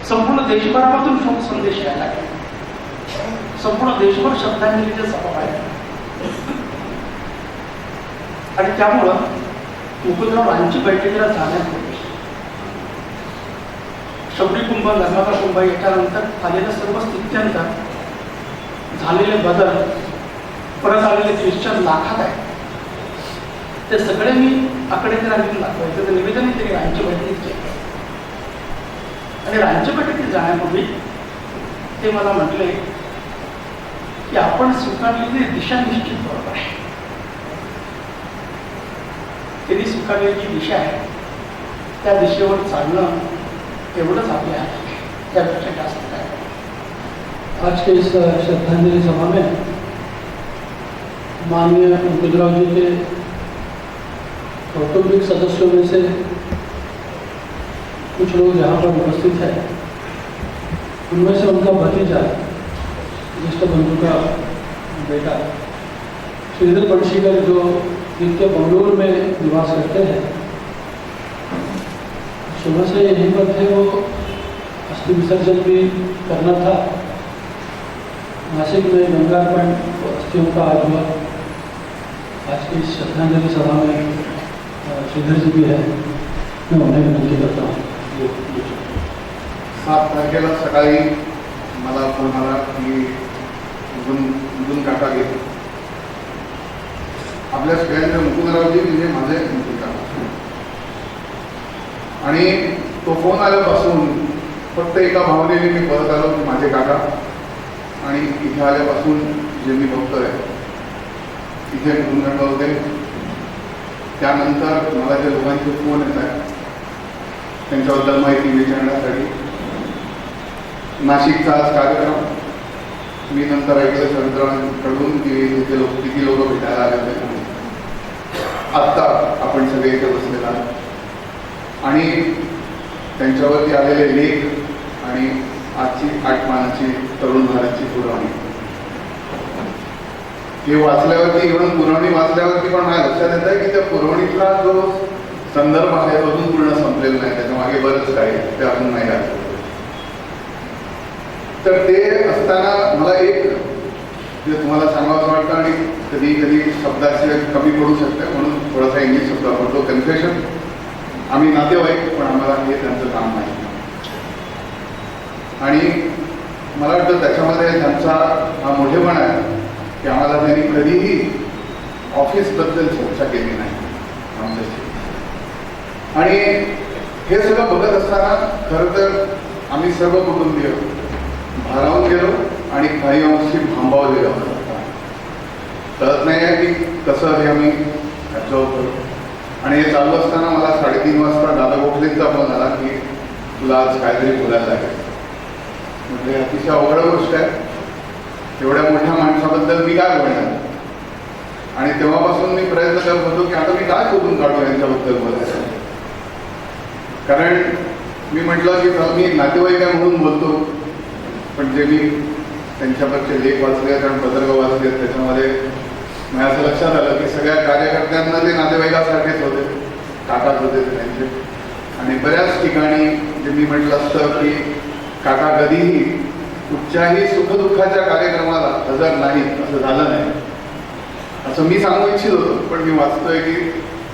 संपूर्ण देशभरामधून शोक संदेश यायला लागले. संपूर्ण देशभर श्रद्धांजलीचे सभा आहे. आणि त्यामुळं मुकुंदराव रांची बैठकीला जाण्यापूर्वी शबरी कुंभ, नर्मदा कुंभ याच्यानंतर आलेल्या सर्व स्थित्यंतर झालेले बदल, परत आलेले ख्रिश्चन लाखात आहे, ते सगळे मी आकडेजरा घेऊन दाखवायचं. ते निवेदन त्यांनी रांची बैठकीत केलं. आणि रांची बैठकीत जाण्यापूर्वी ते मला म्हटले की आपण स्वीकारलेली दिशा निश्चित बरोबर आहे. त्यांनी स्वीकारलेली जी दिशा आहे त्या दिशेवर चालणं एवढंच आपल्या आहे, त्यापेक्षा जास्त काय. आज के इस श्रद्धांजलि सभा में माननीय मुकुंदराव जी के कौटुंबिक सदस्यों में से कुछ लोग यहाँ पर उपस्थित हैं. उनमें से उनका भतीजा, ज्येष्ठ बंधु का बेटा श्रीधर बंशीकर, जो नित्य बंगलुरु में निवास करते हैं, सुबह से यहीं पर थे. वो अस्थि विसर्जन भी करना था. नासिक में गंगार्पण अस्थियों का आज हुआ. आज की श्रद्धांजलि सभा में श्रीधर जी भी है. मैं उन्हें विनंती करता हूँ. 7 तारखेला सकाळी मला फोन आला की मुकुंद काका घेतो. आपल्या सगळ्यांचे मुकुंदरावजी म्हणजे माझे मुकुंद काका. आणि तो फोन आल्यापासून फक्त एका भावनेने मी परत आलो की माझे काका. आणि इथे आल्यापासून जे मी बघतोय इथे मुकुंद काका होते. त्यानंतर मला ज्या लोकांचे फोन येत आहेत त्यांच्याबद्दल माहिती विचारण्यासाठी नाशिकचा आज कार्यक्रम मी नंतर ऐकलं सरांकडून की तिथे किती लोक भेटायला आले होते. आत्ता आपण सगळे इथे बसलेला आहोत आणि त्यांच्यावरती आलेले लेख आणि आजची 8 मानाची तरुण भारतची पुरवणी हे वाचल्यावरती, इव्हन पुरवणी वाचल्यावरती पण माझ्या लक्षात येत आहे की त्या पुरवणीतला जो संदर्भ आहे अजून पूर्ण संपलेला नाही. त्याच्या मागे बरंच काही ते अजून नाही आलं. तर ते असताना मला एक ते तुम्हाला सांगावंसं वाटतं आणि कधी कधी शब्दाचे कमी पडू शकते, म्हणून थोडासा इंग्लिश शब्द वापरतो. कन्फेशन. आम्ही नातेवाईक, पण आम्हाला हे त्यांचं काम नाही. आणि मला वाटतं त्याच्यामध्ये त्यांचा हा मोठेपणा आहे की आम्हाला त्यांनी कधीही ऑफिसबद्दल चर्चा केली नाही आमच्याशी. आणि हे सगळं बघत असताना खरं तर आम्ही सर्व कुटुंबीय भारावून गेलो आणि काही अंशी भांबावलेलो कळत नाही आहे की कसं हे आम्ही ॲब्झॉर्व करू. आणि हे चालू असताना मला 3:30 वाजता दादा गोखलेंचा फोन आला की तुला आज काहीतरी बोलायला लागेल. म्हणजे अतिशय अवघड गोष्ट आहे, एवढ्या मोठ्या माणसाबद्दल मी काय बोलणार. आणि तेव्हापासून मी प्रयत्न करत होतो की आता मी काय शोधून काढू यांच्याबद्दल बोलायचं. कारण मी म्हटलं की मी एक नातेवाईक आहे म्हणून बोलतो, पण जे मी त्यांच्याकडचे लेख वाचले आहेत आणि पत्रक वाचले आहेत त्याच्यामध्ये मला असं लक्षात आलं की सगळ्या कार्यकर्त्यांना ते नातेवाईकासारखेच होते, काकाच होते त्यांचे. आणि बऱ्याच ठिकाणी जे मी म्हटलं असतं की काका कधीही कुठच्याही सुखदुःखाच्या कार्यक्रमाला हजर नाहीत, असं झालं नाही असं मी सांगू इच्छित होतो. पण मी वाचतोय की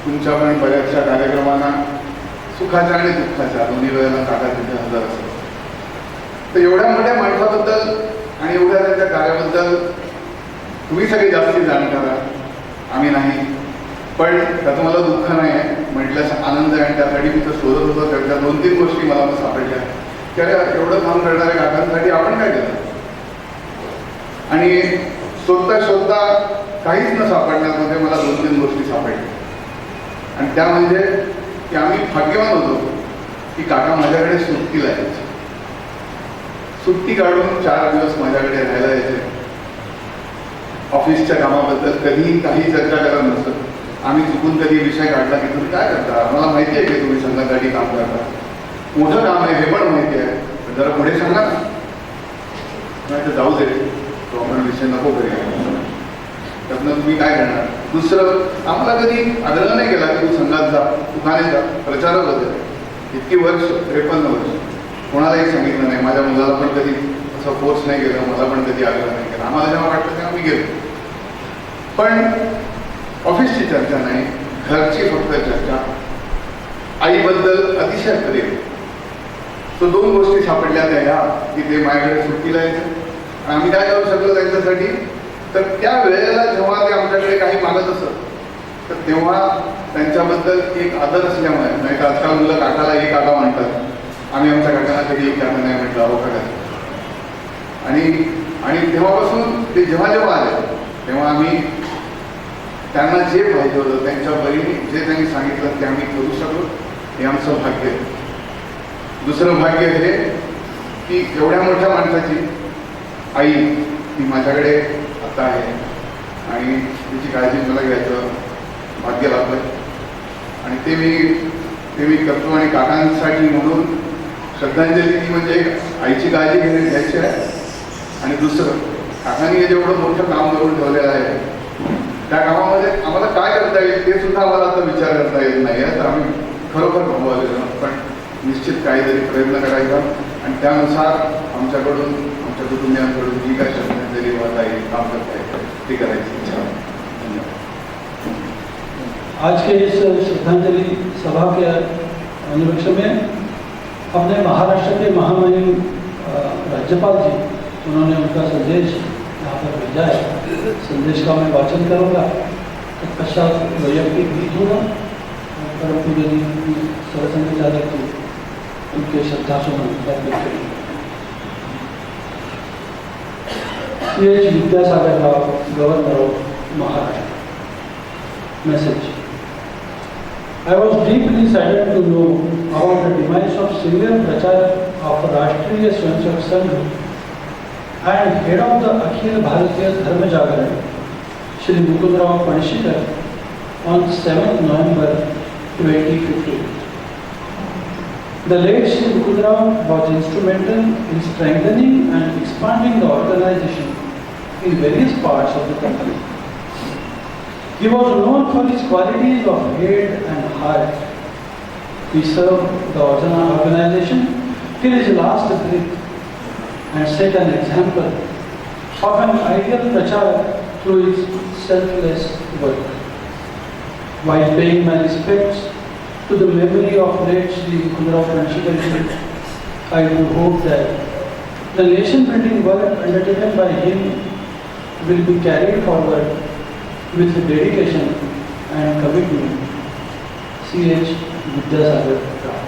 तुमच्या पण बऱ्याचशा कार्यक्रमांना सुखाच्या आणि दुःखाच्या दोन्ही वेळेला काका तिथे हजर असतात. तर एवढ्या मोठ्या माणसाबद्दल आणि एवढ्या त्यांच्या कार्याबद्दल तुम्ही सगळे जास्ती जाणकार आहात, आम्ही नाही. पण त्याचं मला दुःख नाही आहे, म्हटल्यास आनंद आहे. आणि त्यासाठी मी तर शोधत होतो, त्याच्या 2-3 गोष्टी मला सापडल्या की अरे एवढं काम करणाऱ्या काकांसाठी आपण काय केलं. आणि शोधता शोधता काहीच न सापडण्यामध्ये मला 2-3 गोष्टी सापडल्या. आणि त्या म्हणजे की आम्ही भाग्यवान होतो की काका माझ्याकडे सुट्टीला यायचे, सुट्टी काढून 4 दिवस माझ्याकडे राहायला यायचे. ऑफिसच्या कामाबद्दल कधीही काही चर्चा करत नसतं. आम्ही चुकून कधी विषय काढला की तुम्ही काय करता, मला माहिती आहे की तुम्ही संघासाठी काम करता, मोठं काम आहे हे पण माहिती आहे, पण जरा पुढे सांगा ना. नाही तर जाऊ दे, तो आपण विषय नको करूया, त्यातनं तुम्ही काय करणार. दुसरं, आम्हाला कधी आग्रह नाही केला की तू संघात जा, तू खाणे जा, प्रचारक होते इतकी वर्ष, 53 वर्ष, कोणालाही सांगितलं नाही. माझ्या मुलाला पण कधी असं फोर्स नाही केलं, मला पण कधी आग्रह नाही केला. आम्हाला जेव्हा वाटलं तेव्हा मी गेलो. पण ऑफिसची चर्चा नाही, घरची फक्त चर्चा, आईबद्दल अतिशय प्रेम. तो 2 गोष्टी सापडल्या त्या ह्या की ते माझ्याकडे सुट्टीला यायचं. आणि आम्ही काय करू शकलो त्यांच्यासाठी, तर त्या वेळेला जेव्हा ते आमच्याकडे काही मागत असत तर तेव्हा त्यांच्याबद्दल एक आदर असल्यामुळे, नाही तर आजकाल मुलं काकाला एक काका म्हणतात, आम्ही आमच्या काकांना कधी एक काका नाही म्हटलं, अहो काका. आणि तेव्हापासून ते जेव्हा जेव्हा आले तेव्हा आम्ही त्यांना जे पाहिजे होतं त्यांच्या परीने जे त्यांनी सांगितलं ते आम्ही करू शकलो, हे आमचं भाग्य आहे. दुसरं भाग्य हे की एवढ्या मोठ्या माणसाची आई ती माझ्याकडे आता आहे आणि तिची काळजी मला घ्यायचं भाग्य लाभलं. आणि ते मी करतो. आणि काकांसाठी म्हणून श्रद्धांजली ती म्हणजे आईची काळजी घ्यायची आहे. आणि दुसरं, काकांनी हे जेवढं मोठं काम करून ठेवलेलं आहे त्या कामामध्ये आम्हाला काय करता येईल ते सुद्धा आम्हाला आता विचार करता येत नाही आहे. तर आम्ही खरोखर थांबवलेलं, पण निश्चित काहीतरी प्रयत्न करायचा आणि त्यानुसार आमच्याकडून, आमच्या कुटुंबियांकडून जी काय श्रद्धांजली वाहता येईल, काम करता येईल ते करायची इच्छा आहे. धन्यवाद. आज के इस श्रद्धांजलि सभा के अनुरक्षण में अपने महाराष्ट्र के महामहिम राज्यपाल जी, उन्होंने उनका संदेश यहाँ पर भेजा है. संदेश का मैं वाचन करूँगा, तत्पश्चात वैयक्तिक गीत होगा, परम पूजनीय सरसंघचालक जी उनके श्रद्धासुमन अर्पित करेंगे. C.H. Vidyasagar Rao, governor of Maharashtra. Message. I was deeply saddened to know about the demise of senior Pracharak of Rashtriya Swayamsevak Sangh and head of the Akhil Bharatiya Dharma Jagaran, Shri Mukundrao Panishikar, on 7th November 2015. The late Shri Mukundrao was instrumental in strengthening and expanding the organization in various parts of the country. He was known for his qualities of head and heart. He served the organization till his last breath and set an example of an ideal Pracharaka through his selfless work. While paying my respects to the memory of late Shri Khudirao Pranshikar, I do hope that the nation building work undertaken by him will be carried forward with dedication and commitment. C.H. Vidyasagar Rao.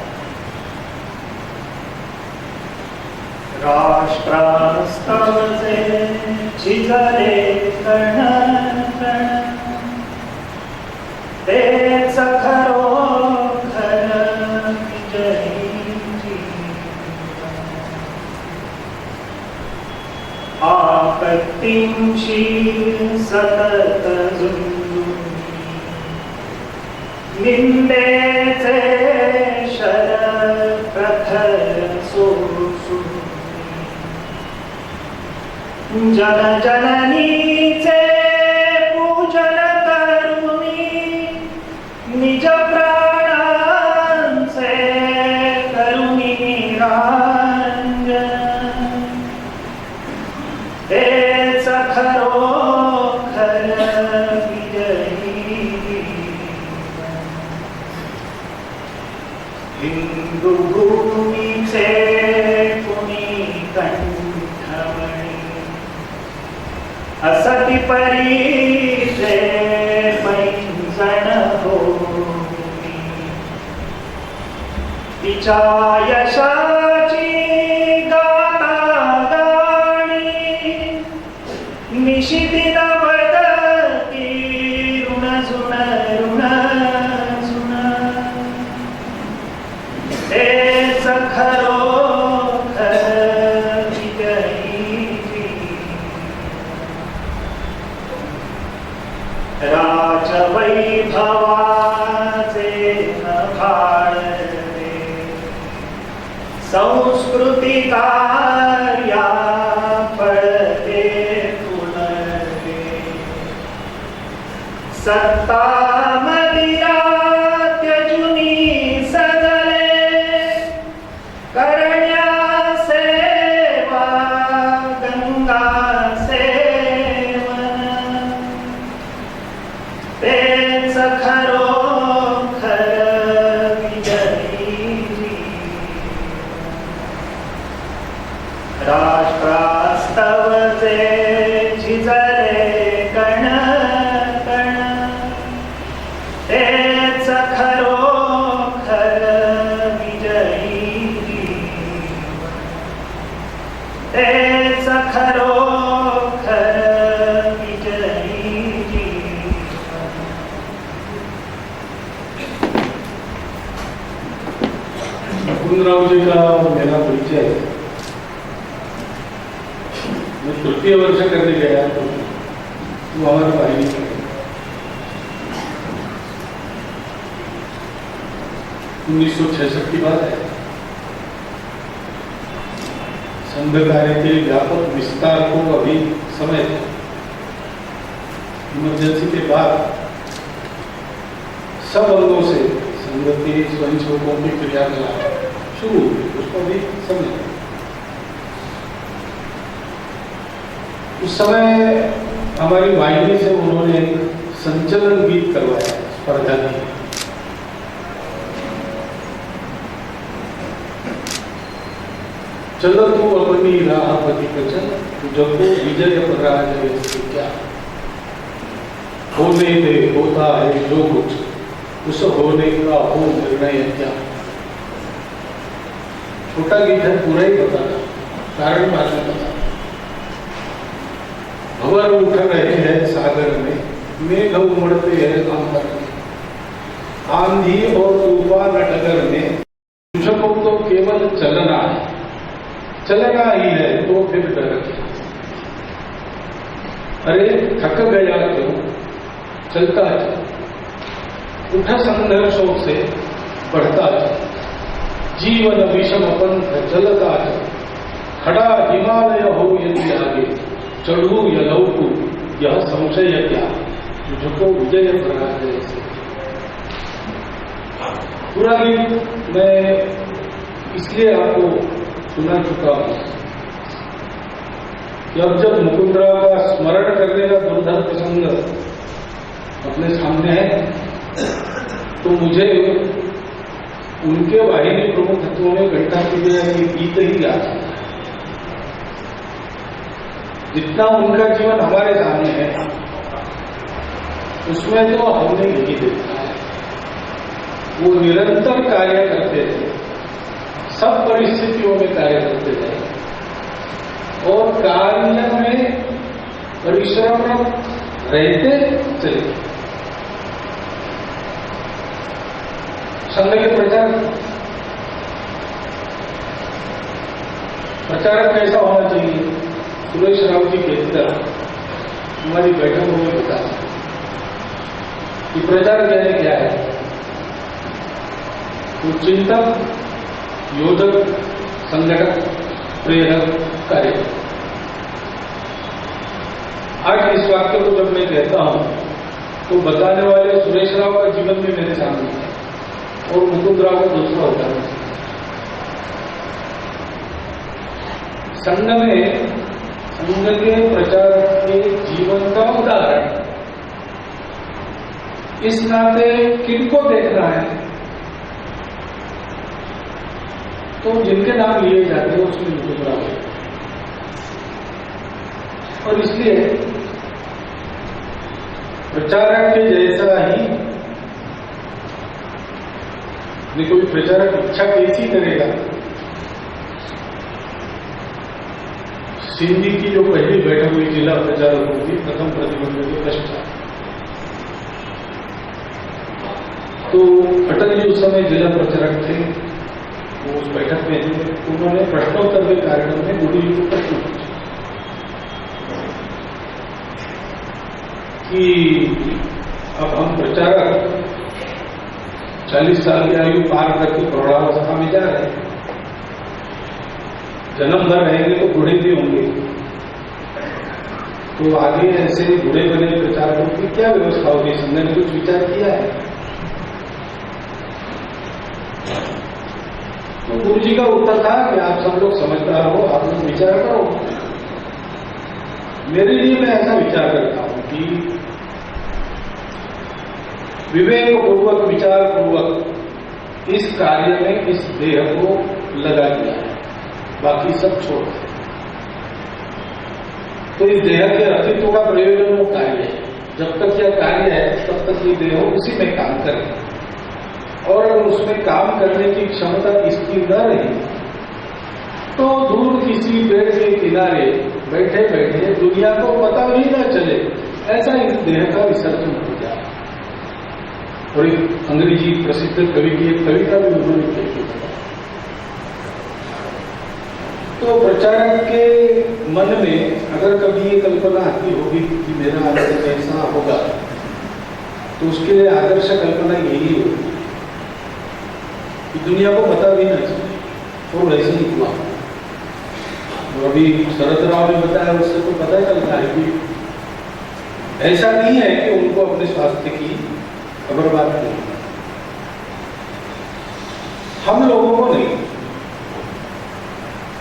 राष्ट्रास्तवचे झिजले कण कण तेच खरोखर विजयी आपत्तींशी सतत झुंजून निंदेचे शर प्रखर सोसून जनजननीचे पूजन करुणी निज प्राणांचे करुणी निरांजन तेच खरोखर विजयी हिंदू भूमीचे कुणी कंठमणी असती परीचे पैंजण होती तिच्या यशाची गाता गाणी निशिदिन बदती ऋण झुण ऋण झुण तेच खरोखर राजवैभवाचे नभाळले संस्कृती कार्या फळते फुलते सत्ता मदिरा त्यजुनी सजले करण्या सेवा गंगा तेच खरोखर विजयी राष्ट्रास्तवचे झिजले कण कण तेच खरोखर विजयी तेच खरोखर मुकुंदराव जी का मेरा परिचय है। मैं तृतीय वर्ष करने गया तो हमारे भाई 1966 की बात है। संघ कार्य के व्यापक विस्तार को अभी समय था। इमरजेंसी के बाद सब अंगों से संघ के स्वयंसेवकों की क्रियाकलाप शुरू हुई, उसको भी समय। उस समय हमारी वाहिनी से उन्होंने एक संचलन गीत करवाया, स्पर्धा की। चलो तू अपनी राह पति पर चल, तुझको विजय पराजय से क्या होने दे, होता है जो कुछ उस होने का हो निर्णय क्या। छोटा गीत है, पूरा ही बताना, कारण बाद में बता। भंवर उठ रहे हैं सागर में, मेघ उमड़ते हैं अंबर में, आंधी और तूफान डगर में तुझको तो केवल चलना है, चलना ही है तो फिर डर क्या। अरे थक गया क्यों, चलता चल, उठ संघर्षों से बढ़ता चल, जीवन विषम पंथ चलता चल, खड़ा हिमालय हो यदि आगे, चढ़ू या लौटू यह संशय क्या, तुझको विजय पराजय से। पूरा गीत मैं इसलिए आपको सुना चुका हूं कि अब जब मुकुंदराव का स्मरण करने का दुर्धर प्रसंग अपने सामने है तो मुझे उनके वाहिनी प्रमुखत्व में घंटा विजय की गीत ही याद आता है। जितना उनका जीवन हमारे सामने है उसमें तो हमने यही देखा है। वो निरंतर कार्य करते थे, सब परिस्थितियों में कार्य करते थे और कार्य में परिश्रम रहते चले। संघ के प्रचारक कैसा होना चाहिए? सुरेश राव जी कहती तरह हमारी बैठकों में बता कि प्रचारक यानी क्या है? तो चिंतक, योजक, संगठक, प्रेरक, कार्य। आज इस वाक्य को जब मैं कहता हूं तो बताने वाले सुरेश राव का जीवन भी मेरे सामने है और मुकुंदराव का दूसरा होता है। संघ में संघ के प्रचारक के जीवन का उदाहरण इस नाते किनको देखना है तो जिनके नाम लिए जाते हैं उसमें मुकुंदराव है। और इसलिए प्रचारक के जैसा ही कोई प्रचारक इच्छा कैसी करेगा? सिंधी की जो पहली बैठक हुई जिला प्रचारकों की प्रथम प्रतिबंध के पश्चात, तो अटल जी उस समय जिला प्रचारक थे, वो उस बैठक में थे। उन्होंने प्रश्नोत्तर के कार्यक्रम में मोदी जी को प्रश्न पूछा कि अब हम प्रचारक 40 साल की आयु पार करके प्रौढ़ावस्था में जा रहे हैं, जन्म भर रहेंगे तो बूढ़े भी होंगे, तो आगे ऐसे बूढ़े बने प्रचारकों की क्या व्यवस्था होगी? संघ ने कुछ विचार किया है? तो गुरु जी का उत्तर था कि आप सब लोग समझदार हो, आप लोग विचार करो। मेरे लिए मैं ऐसा विचार करता हूं कि विवेक पूर्वक, विचार पूर्वक इस कार्य में इस देह को लगा दिया है, बाकी सब छोड़ दे। तो इस देह के अस्तित्व का प्रयोजन वो कार्य है। जब तक यह कार्य है तब तक ये देह उसी में काम करे, और अगर उसमें काम करने की क्षमता इसकी न रही तो दूर किसी पेड़ के किनारे बैठे बैठे दुनिया को पता भी न चले, ऐसा इस देह का विसर्जन हो जाए। और एक अंग्रेजी प्रसिद्ध कवि की एक कविता भी उन्होंने लिखी है। तो प्रचारक के मन में अगर कभी ये कल्पना आती होगी कि मेरा आदर्श ऐसा होगा, तो उसके लिए आदर्श कल्पना यही होगी कि दुनिया को पता भी नहीं चले, और वैसे ही हुआ। और अभी शरद राव ने बताया, उससे तो पता चलता है कि ऐसा नहीं है कि उनको अपने स्वास्थ्य की खबर बात नहीं, हम लोगों को नहीं।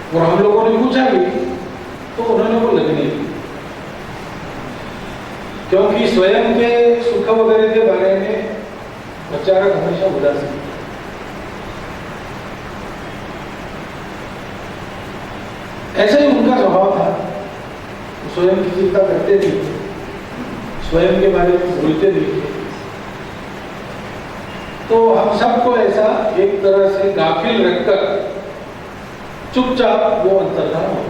और हम लोगों ने पूछा भी तो उन्होंने वो लगने दी, क्योंकि स्वयं के सुख वगैरह के बारे में प्रचारक हमेशा उदासीन। ऐसा ही उनका स्वभाव था, स्वयं की चिंता करते थे, स्वयं के बारे में बोलते भी थे। तो हम सबको ऐसा एक तरह से गाफिल रखकर चुपचाप वो अंतर्धान हो।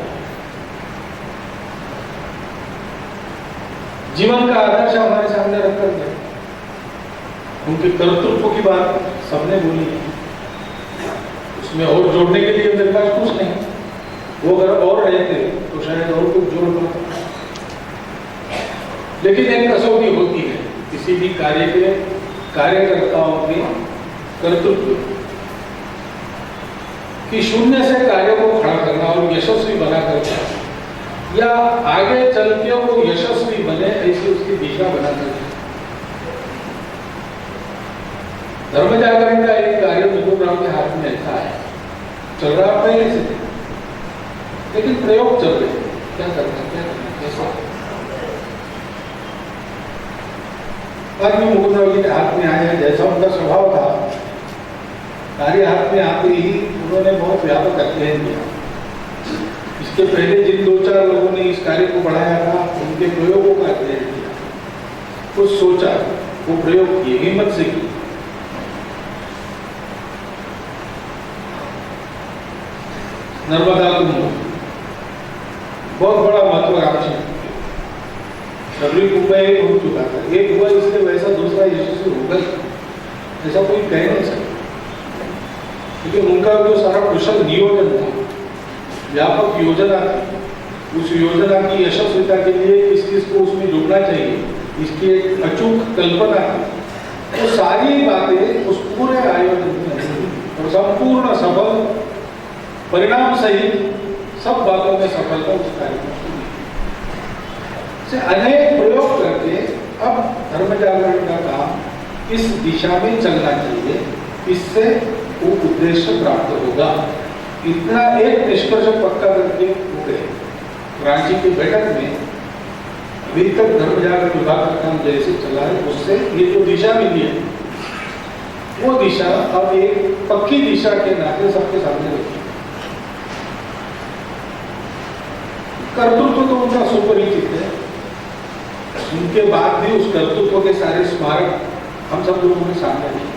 जीवन का आदर्श हमारे सामने रखकर गए, उनके कर्तृत्व की बात सबने बोली है, उसमें और जोड़ने के लिए मेरे पास कुछ नहीं। वो अगर और रहते तो शायद और कुछ जोड़ पाते, लेकिन एक कसौटी होती है किसी भी कार्य के कार्यकर्ताओं के कर्तृत्व कि शून्य से कार्य को खड़ा करना और यशस्वी बना करना, या आगे चल के वो यशस्वी बने ऐसी उसकी दिशा बना करना। धर्म जागरण का एक कार्य मुकुंदराव के हाथ में ऐसा है, चल रहा पहले से, लेकिन प्रयोग चल रहे। क्या करना कैसे। आज भी मुकुंद राव जी के हाथ में आया, जैसा उनका स्वभाव था, कार्य हाथ में आते ही उन्होंने बहुत व्यापक अध्ययन किया। इसके पहले जिन 2-4 लोगों ने इस कार्य को बढ़ाया था, उनके प्रयोगों का अध्ययन किया, कुछ सोचा, वो प्रयोग किए, हिम्मत से किए। नर्मदा कुंभ बहुत बड़ा महत्वाकांक्षी, शबरी कुंभ एक हो चुका था, एक हुआ इसलिए वैसा दूसरा यशस्वी होगा ऐसा कोई कह नहीं सकता, क्योंकि उनका जो सारा कुशल नियोजन था, व्यापक योजना थी, उस योजना की यशस्विता के लिए किस किस को उसमें जुड़ना चाहिए, इसकी एक अचूक कल्पना थी। तो सारी बातें उस पूरे आयोजन में और संपूर्ण सफल परिणाम सहित सब बातों में सफलता उस कार्यक्रम से अनेक प्रयोग करके अब धर्म जागरण का काम इस दिशा में चलना चाहिए, इससे वो उद्देश्य प्राप्त होगा। इतना एक निष्कर्ष पक्का करके हो गए। रांची की बैठक में अभी तक धर्म जागरण विभाग का काम जैसे चला है, उससे ये जो दिशा मिली है, वो दिशा अब एक पक्की दिशा के नाते सबके सामने रखी। कर्तृत्व तो उनका सुपरिचित है, उनके बाद भी उस कर्तृत्व के सारे स्मारक हम सब लोगों के सामने हैं।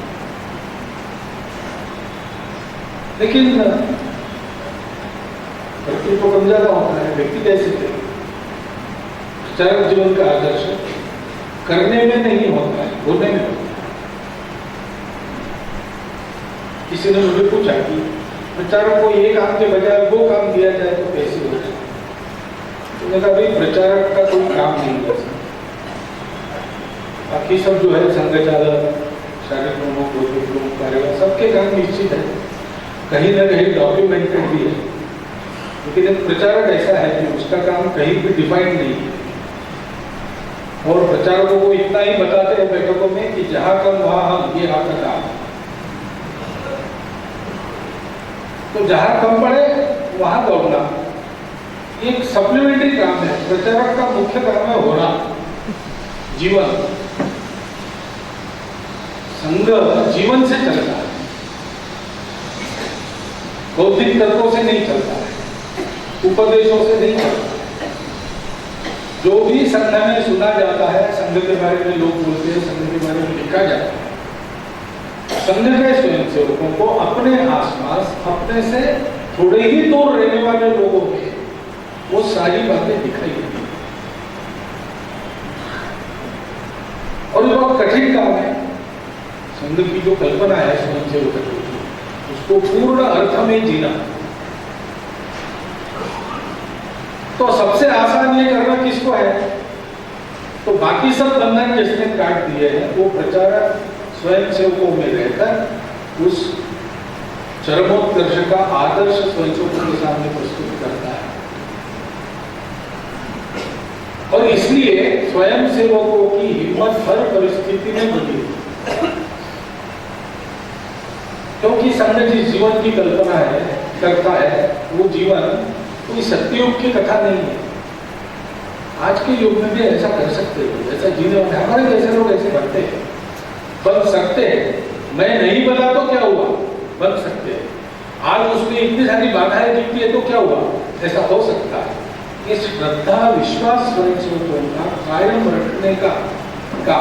लेकिन कर्तृत्व कम ज्यादा होता है, व्यक्ति कैसे थे, प्रचारक जीवन का आदर्श करने में नहीं होता है, बोलने में होता है। किसी ने मुझे पूछा कि प्रचारक को ये काम के बजाय वो काम दिया जाए तो कैसे हो जाए। तो कहा भाई प्रचारक का कोई काम नहीं है, बाकी सब जो है संघ चालक, शारीरिक प्रमुख, बौद्धिक प्रमुख, कार्यवाह, सबके काम निश्चित है, कहीं ना कहीं डॉक्यूमेंटेड भी है। लेकिन एक प्रचारक ऐसा है कि उसका काम कहीं भी डिफाइंड नहीं है, और प्रचारकों को इतना ही बताते हैं बैठकों में कि जहां कम वहां हम, ये आपका काम है। तो जहां कम पड़े वहां दौड़ना एक सप्लीमेंट्री काम है। प्रचारक का मुख्य काम है होना, जीवन। संघ जीवन से चलता है, बौद्धिक तत्वों से नहीं चलता है, उपदेशों से नहीं चलता है। जो भी संघ में सुना जाता है, संघ के बारे में लोग बोलते हैं, संघ के बारे में लिखा जाता है, संघ के स्वयंसेवकों को अपने आसपास अपने से थोड़े ही दूर रहने वाले लोगों में वो सारी बातें दिखाई देती, और ये बहुत कठिन काम है। संघ की जो कल्पना है स्वयंसेवक की, उसको पूर्ण अर्थ में जीना। तो सबसे आसान ये करना किसको है, तो बाकी सब बंधन जिसने काट दिए हैं, वो प्रचारक स्वयंसेवकों में रहकर उस चरमोत्कर्ष का आदर्श स्वयंसेवकों के सामने प्रस्तुत करता है। और इसलिए स्वयंसेवकों की हिम्मत हर परिस्थिति में बनी, क्योंकि संघ जिस जीवन की कल्पना है करता है, वो जीवन कोई सत्ययुग की कथा नहीं है। आज के युग में भी ऐसा कर सकते हो, ऐसा जीने वाले हमारे जैसे लोग ऐसे बनते हैं, बन सकते हैं। मैं नहीं बना तो क्या हुआ, बन सकते हैं। आज उसमें इतनी सारी बाधाएं दिखती है तो क्या हुआ, ऐसा हो सकता है। इस श्रद्धा विश्वास स्वयंसेवकों का कायम रखने का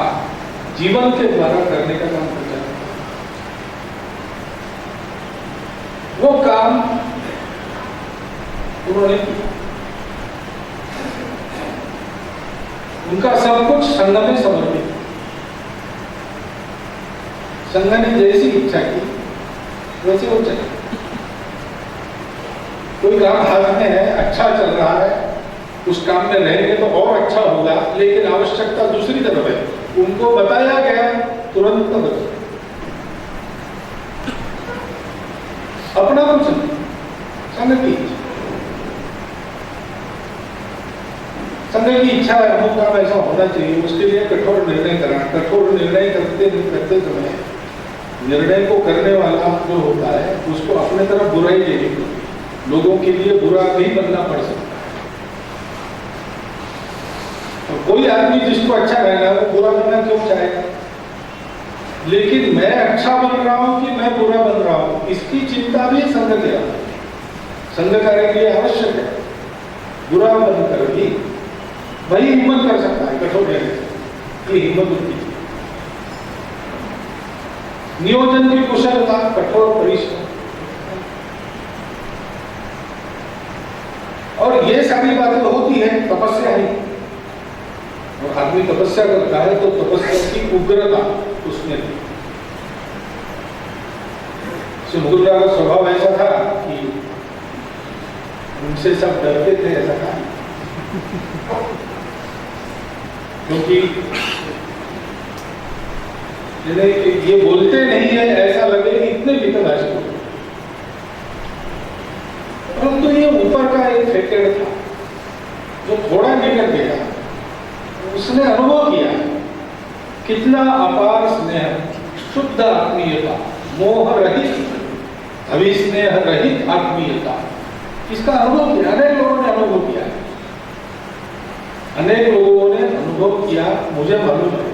जीवन के द्वारा करने का काम करता है। वो काम उन्होंने किया, उनका सब कुछ संघ में समर्पित। संघ ने जैसी इच्छा की वैसे वो चले। कोई काम हाथ में है, अच्छा चल रहा है, उस काम में रहेंगे तो और अच्छा होगा, लेकिन आवश्यकता दूसरी तरफ है। उनको बताया गया, तुरंत बदल, अपना कुछ नहीं, संघ की इच्छा। संघ की इच्छा है अमुक काम ऐसा होना चाहिए, उसके लिए कठोर निर्णय करना। कठोर निर्णय करते समय निर्णय को करने वाला जो होता है, उसको अपने तरफ बुराई लेनी पड़ती है। लोगों के लिए बुरा भी बनना पड़ सकता है, कोई आदमी जिसको अच्छा रहना वो बुरा बनना क्यों चाहेगा? लेकिन मैं अच्छा बन रहा हूं कि मैं बुरा बन रहा हूं, इसकी चिंता भी संघ के संघ कार्य के लिए आवश्यक है। बुरा बनकर भी वही हिम्मत कर सकता है कठोर रहने से, ये हिम्मत होती है। नियोजन की कुशलता, कठोर परिश्रम, और ये सारी बातें होती है तपस्या ही। और आदमी तपस्या करता है तो तपस्या की उग्रता उसमें थी। मुकुंदराव का स्वभाव ऐसा था कि उनसे सब डरते थे, ऐसा था क्योंकि ये बोलते नहीं है ऐसा लगे कि इतने भीतर आशु, परंतु ये ऊपर का एक फैक्टर था जो थोड़ा निकल गया। उसने अनुभव किया कितना अपार स्नेह, शुद्ध आत्मीयता, मोह रहित, अभिस्नेह रहित आत्मीयता, इसका अनुभव किया। अनेक लोगों ने अनुभव किया, अनेक लोगों ने अनुभव किया, मुझे मालूम है।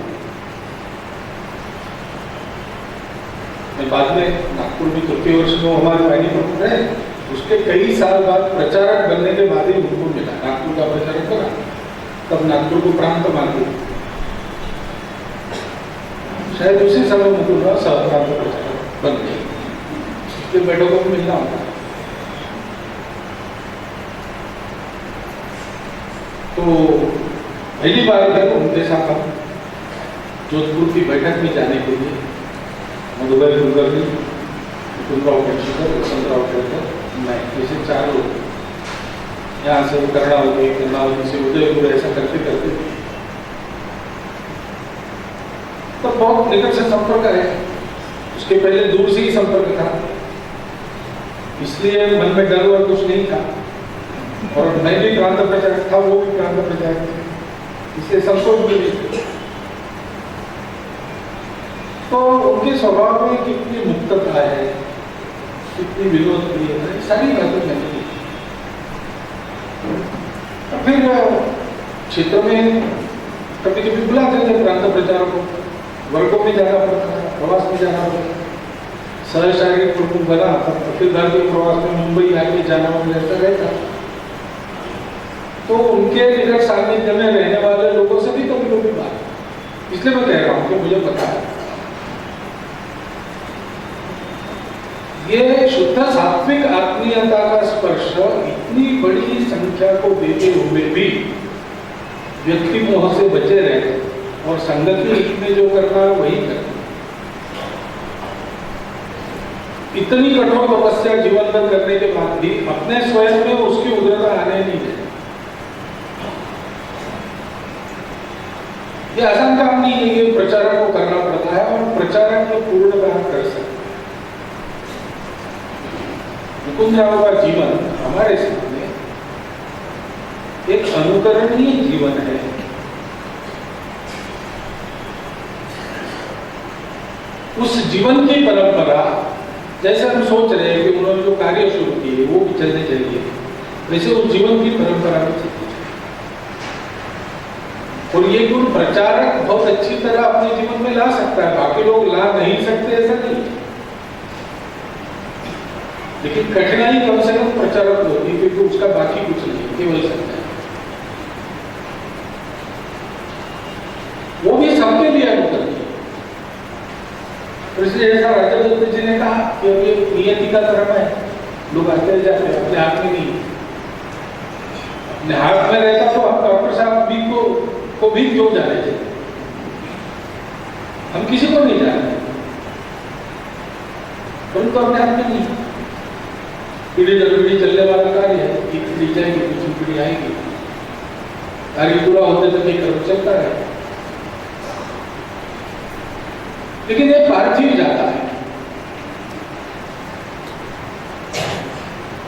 मैं बाद में नागपुर में तृतीय वर्ष में हमारे वाहिनी प्रमुख रहे, उसके कई साल बाद प्रचारक बनने के बाद ही उनको मिला, नागपुर का प्रचारक बना, तब नागपुर को प्रांत मानते, शायद उसी समय मुकुंदराव सह प्रांत प्रचारक बन गए। उसके बैठकों में मिलना होता है। तो पहली बार गए उनके साथ हम जोधपुर की बैठक में जाने के लिए मधुबन कुलकर्णी, मुकुंदराव पेशकर, वसंतराव केड़कर, मैं, जैसे 4 लोग यहाँ से कर्णावती, कर्णावती से उदयपुर, ऐसा करते करते तो बहुत निकट से संपर्क है। उसके पहले दूर से ही संपर्क था, इसलिए मन में डर और कुछ नहीं था। और मैं भी प्रांत प्रचारक था, वो भी प्रांत प्रचारक थे, इसलिए संकोच भी नहीं थे। तो उनके स्वभाव में कितनी मुक्तता है, कितनी विनोद प्रिय है, सारी बातें मैंने की। फिर क्षेत्र में कभी कभी बुलाते थे प्रांत प्रचारकों, वर्गों में जाना पड़ता था, प्रवास में जाना पड़ता था। सहशारीरिक प्रमुख बना, अखिल भारतीय प्रवास में मुंबई आके जाना रहता रहता। तो उनके निकट सानिध्य में रहने वाले लोगों से भी कभी कभी बात, इसलिए मैं कह रहा हूँ कि मुझे पता है ये शुद्ध सात्विक आत्मीयता का स्पर्श इतनी बड़ी संख्या को देते हुए भी व्यक्ति मोह से बचे रहे और संगति में जो करना है वही करना। इतनी कठोर तपस्या जीवन भर करने के बाद भी अपने स्वयं में उसकी उग्रता आने नहीं देते। ये आसान काम नहीं है, ये प्रचारक को करना पड़ता है और प्रचारक को पूर्ण काम कर सकते। मुकुंदराव का जीवन हमारे सामने एक अनुकरणीय जीवन है। उस जीवन की परंपरा, जैसे हम सोच रहे हैं कि उन्होंने जो कार्य शुरू किए वो भी चलने चाहिए, वैसे उस जीवन की परंपरा भी चलती है। और ये गुण प्रचारक बहुत अच्छी तरह अपने जीवन में ला सकता है, बाकी लोग ला नहीं सकते ऐसा नहीं। लेकिन कठिनाई कम से कम प्रचारक होती है, क्योंकि उसका बाकी कुछ नहीं, केवल सकता है। वो भी सबके लिए अनुकरण है। तो इसलिए ऐसा राजा दत्त जी ने कहा कि अब ये नियति का धर्म है, लोग आते जाते हैं, अपने हाथ में नहीं। अपने हाथ में रहता तो हम डॉक्टर साहब भी को भी क्यों जाने थे, हम किसी को नहीं जानते, परंतु अपने हाथ में नहीं। पीढ़ी दर पीढ़ी चलने वाला कार्य है, एक पीढ़ी जाएगी दूसरी पीढ़ी आएगी, कार्य पूरा होते तक एक क्रम चलता है। लेकिन ये पार्थिव जाता है,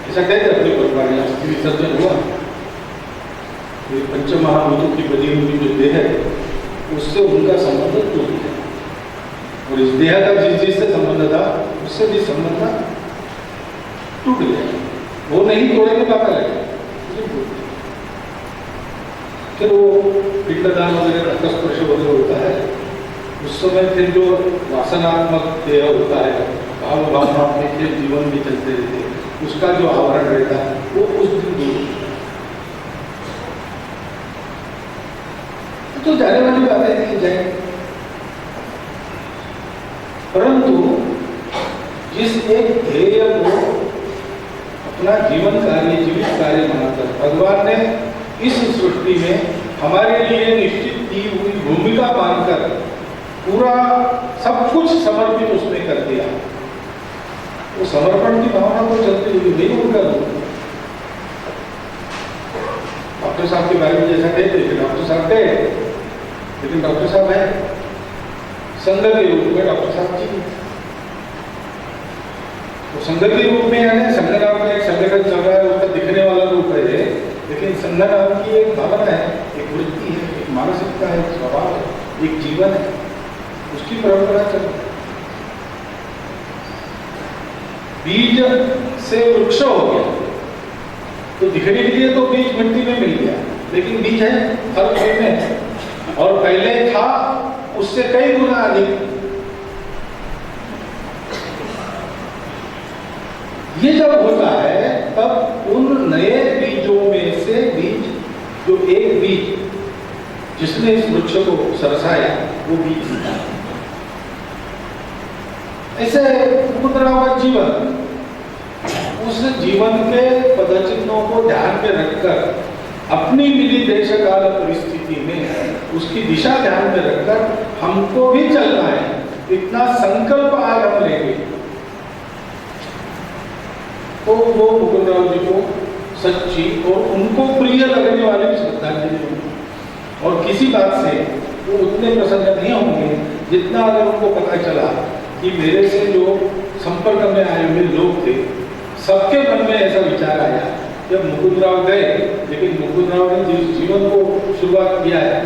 ऐसा कहते अपने परिवार में अस्थि विसर्जन हुआ, पंच महाभूतों की बनी हुई जो देह है उससे उनका संबंध टूट गया, और इस देह का जिससे संबंध था उससे भी संबंध टूट गया। वो नहीं तोड़े के बात अलग है। फिर वो पिंडदान वगैरह रक्तस्पर्श वगैरह होता है, उस समय फिर जो वासनात्मक देह होता है, भाव भावना के जीवन में चलते रहते हैं, उसका जो आवरण रहता है वो उस दिन दूर। तो जाने वाली बातें नहीं जाए, परंतु जिस एक ध्येय को अपना जीवन कार्य, जीवित कार्य मानकर भगवान ने इस सृष्टि में हमारे लिए निश्चित की हुई भूमिका मानकर पूरा सब कुछ समर्पित उसने कर दिया। वो समर्पण की भावना तो चलती हुई नहीं उनका। डॉक्टर साहब के बारे में जैसा कहते हैं, डॉक्टर साहब गए, लेकिन डॉक्टर साहब है संघ के रूप में डॉक्टर साहब जी। तो संघ के रूप में यानी संघ नाम का एक संगठन चल रहा है, उसका दिखने वाला रूप है, लेकिन संघ नाम की एक भावना है, एक वृत्ति है, एक मानसिकता है, एक स्वभाव है, एक जीवन है, उसकी परंपरा चल रही है। बीज से वृक्ष हो गया, तो दिखने के लिए तो बीज मिट्टी में मिल गया, लेकिन बीज है हर फल में, और पहले था उससे कई गुना अधिक। ये जब होता है तब उन नए बीजों में से बीज, जो एक बीज जिसने इस वृक्ष को सरसाया, वो बीज होता है। ऐसे मुकुंदराव का जीवन, उस जीवन के पदचिन्हों को ध्यान में रखकर, अपनी मिली देश काल परिस्थिति में उसकी दिशा ध्यान में रखकर हमको भी चलना है, इतना संकल्प आज हम लेंगे तो वो मुकुंदराव जी को सच्ची और उनको प्रिय लगने वाली श्रद्धांजलि होगी। और किसी बात से वो उतने प्रसन्न नहीं होंगे जितना अगर उनको पता चला कि मेरे से जो संपर्क में आए हुए लोग थे, सबके मन में ऐसा विचार आया। जब मुकुंदराव गए, लेकिन मुकुंदराव ने जिस जीवन को शुरुआत किया है,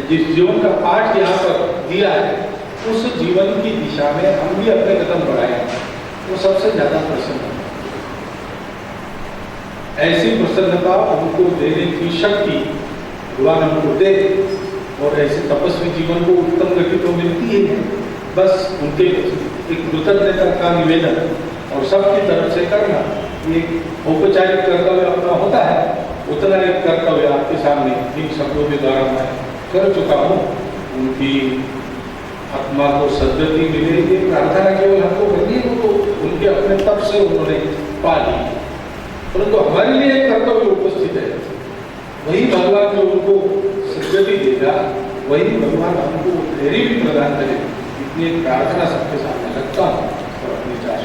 जिस जीवन का पाठ यहाँ पर दिया है, उस जीवन की दिशा में हम भी अपने कदम बढ़ाए, वो सबसे ज्यादा प्रसन्न। ऐसी प्रसन्नता उनको देने की शक्ति भगवान हमको दे, और ऐसे तपस्वी जीवन को उत्तम गति तो मिलती है। बस उनके एक कृतज्ञता का निवेदन और सबकी तरफ से करना, ये औपचारिक कर्तव्य अपना होता है, उतना एक कर्तव्य आपके सामने इन शब्दों के द्वारा मैं कर चुका हूँ। उनकी आत्मा को सद्गति मिले, ये प्रार्थना केवल हमको करनी है, वो तो उनके अपने तप से उन्होंने पा ली, परंतु हमारे लिए एक कर्तव्य उपस्थित है। वही भगवान जो उनको सद्गति देगा, वही भगवान हमको धैर्य भी प्रदान करे, इतनी प्रार्थना सबके सामने रखता हूँ और अपनी चाश।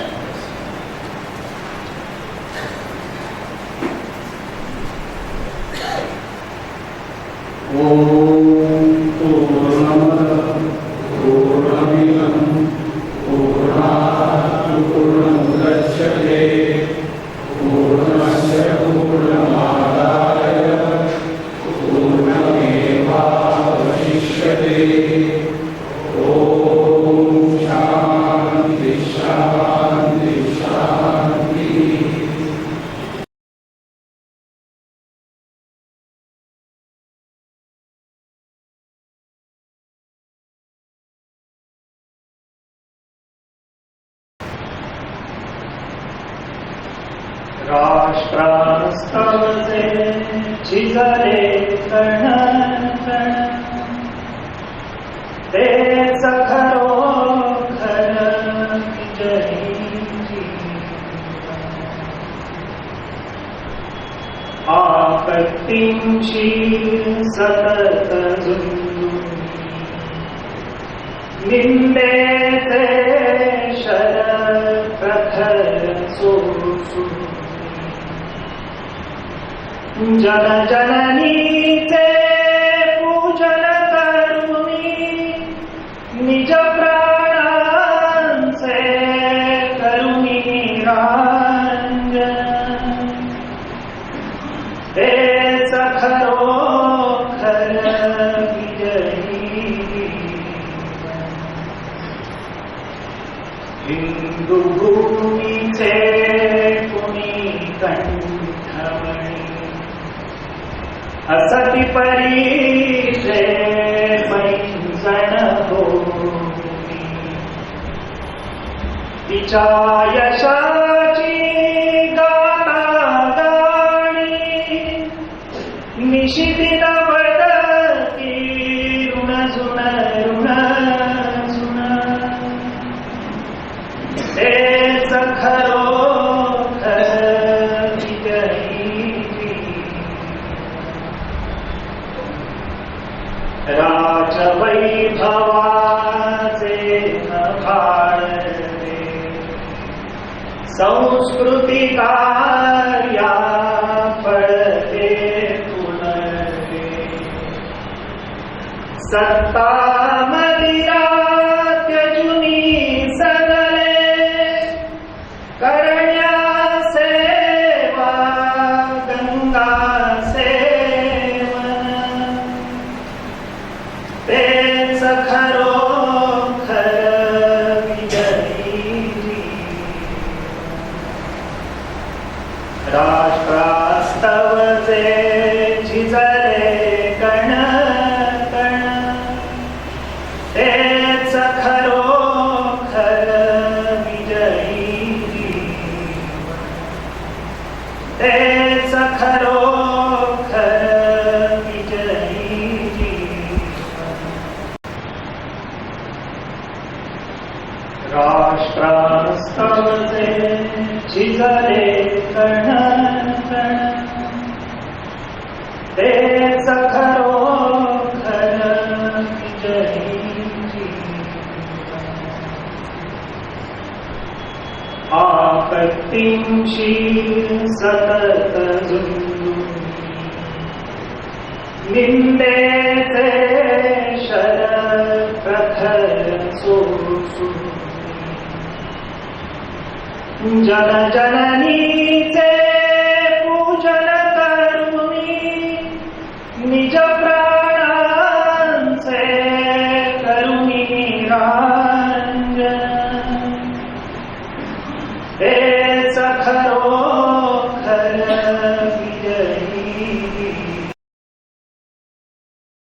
राष्ट्रास्तवसे झिजले कण कण, ते सखरो खर विजयी आपत्तींची सतत झुंझुणी, निंदेचे शर प्रखर सोसू, जनजननीचे पूजन करुणी, निज प्राणांचे करुणी निरांजन, ते सखरो खर विजयी हिंदू भूमीचे कुणी कंठमणी, हसती परीचे पैंजण होती तिच्या यशाची गाता गाणी निशिदिन बदलती ऋण झुण तेच खरोखर विजयी राजवैभवाचे नभाळले संस्कृती कार्या फळते पुनर्ते सत्ता मदिरा त्यजुनी सगले करण्या सेवा गंगा सेवन तेच खरोखर विजयी राष्ट्रास्तवचे झिजले कण कण तेच खरोखर विजयी तेच खरोखर विजयी राष्ट्रास्तवचे झिजले कण कण तेच खरोखर विजयी आपत्तींशी सतत झुंजून निंदेचे शर प्रखर सोसून जनजननीचे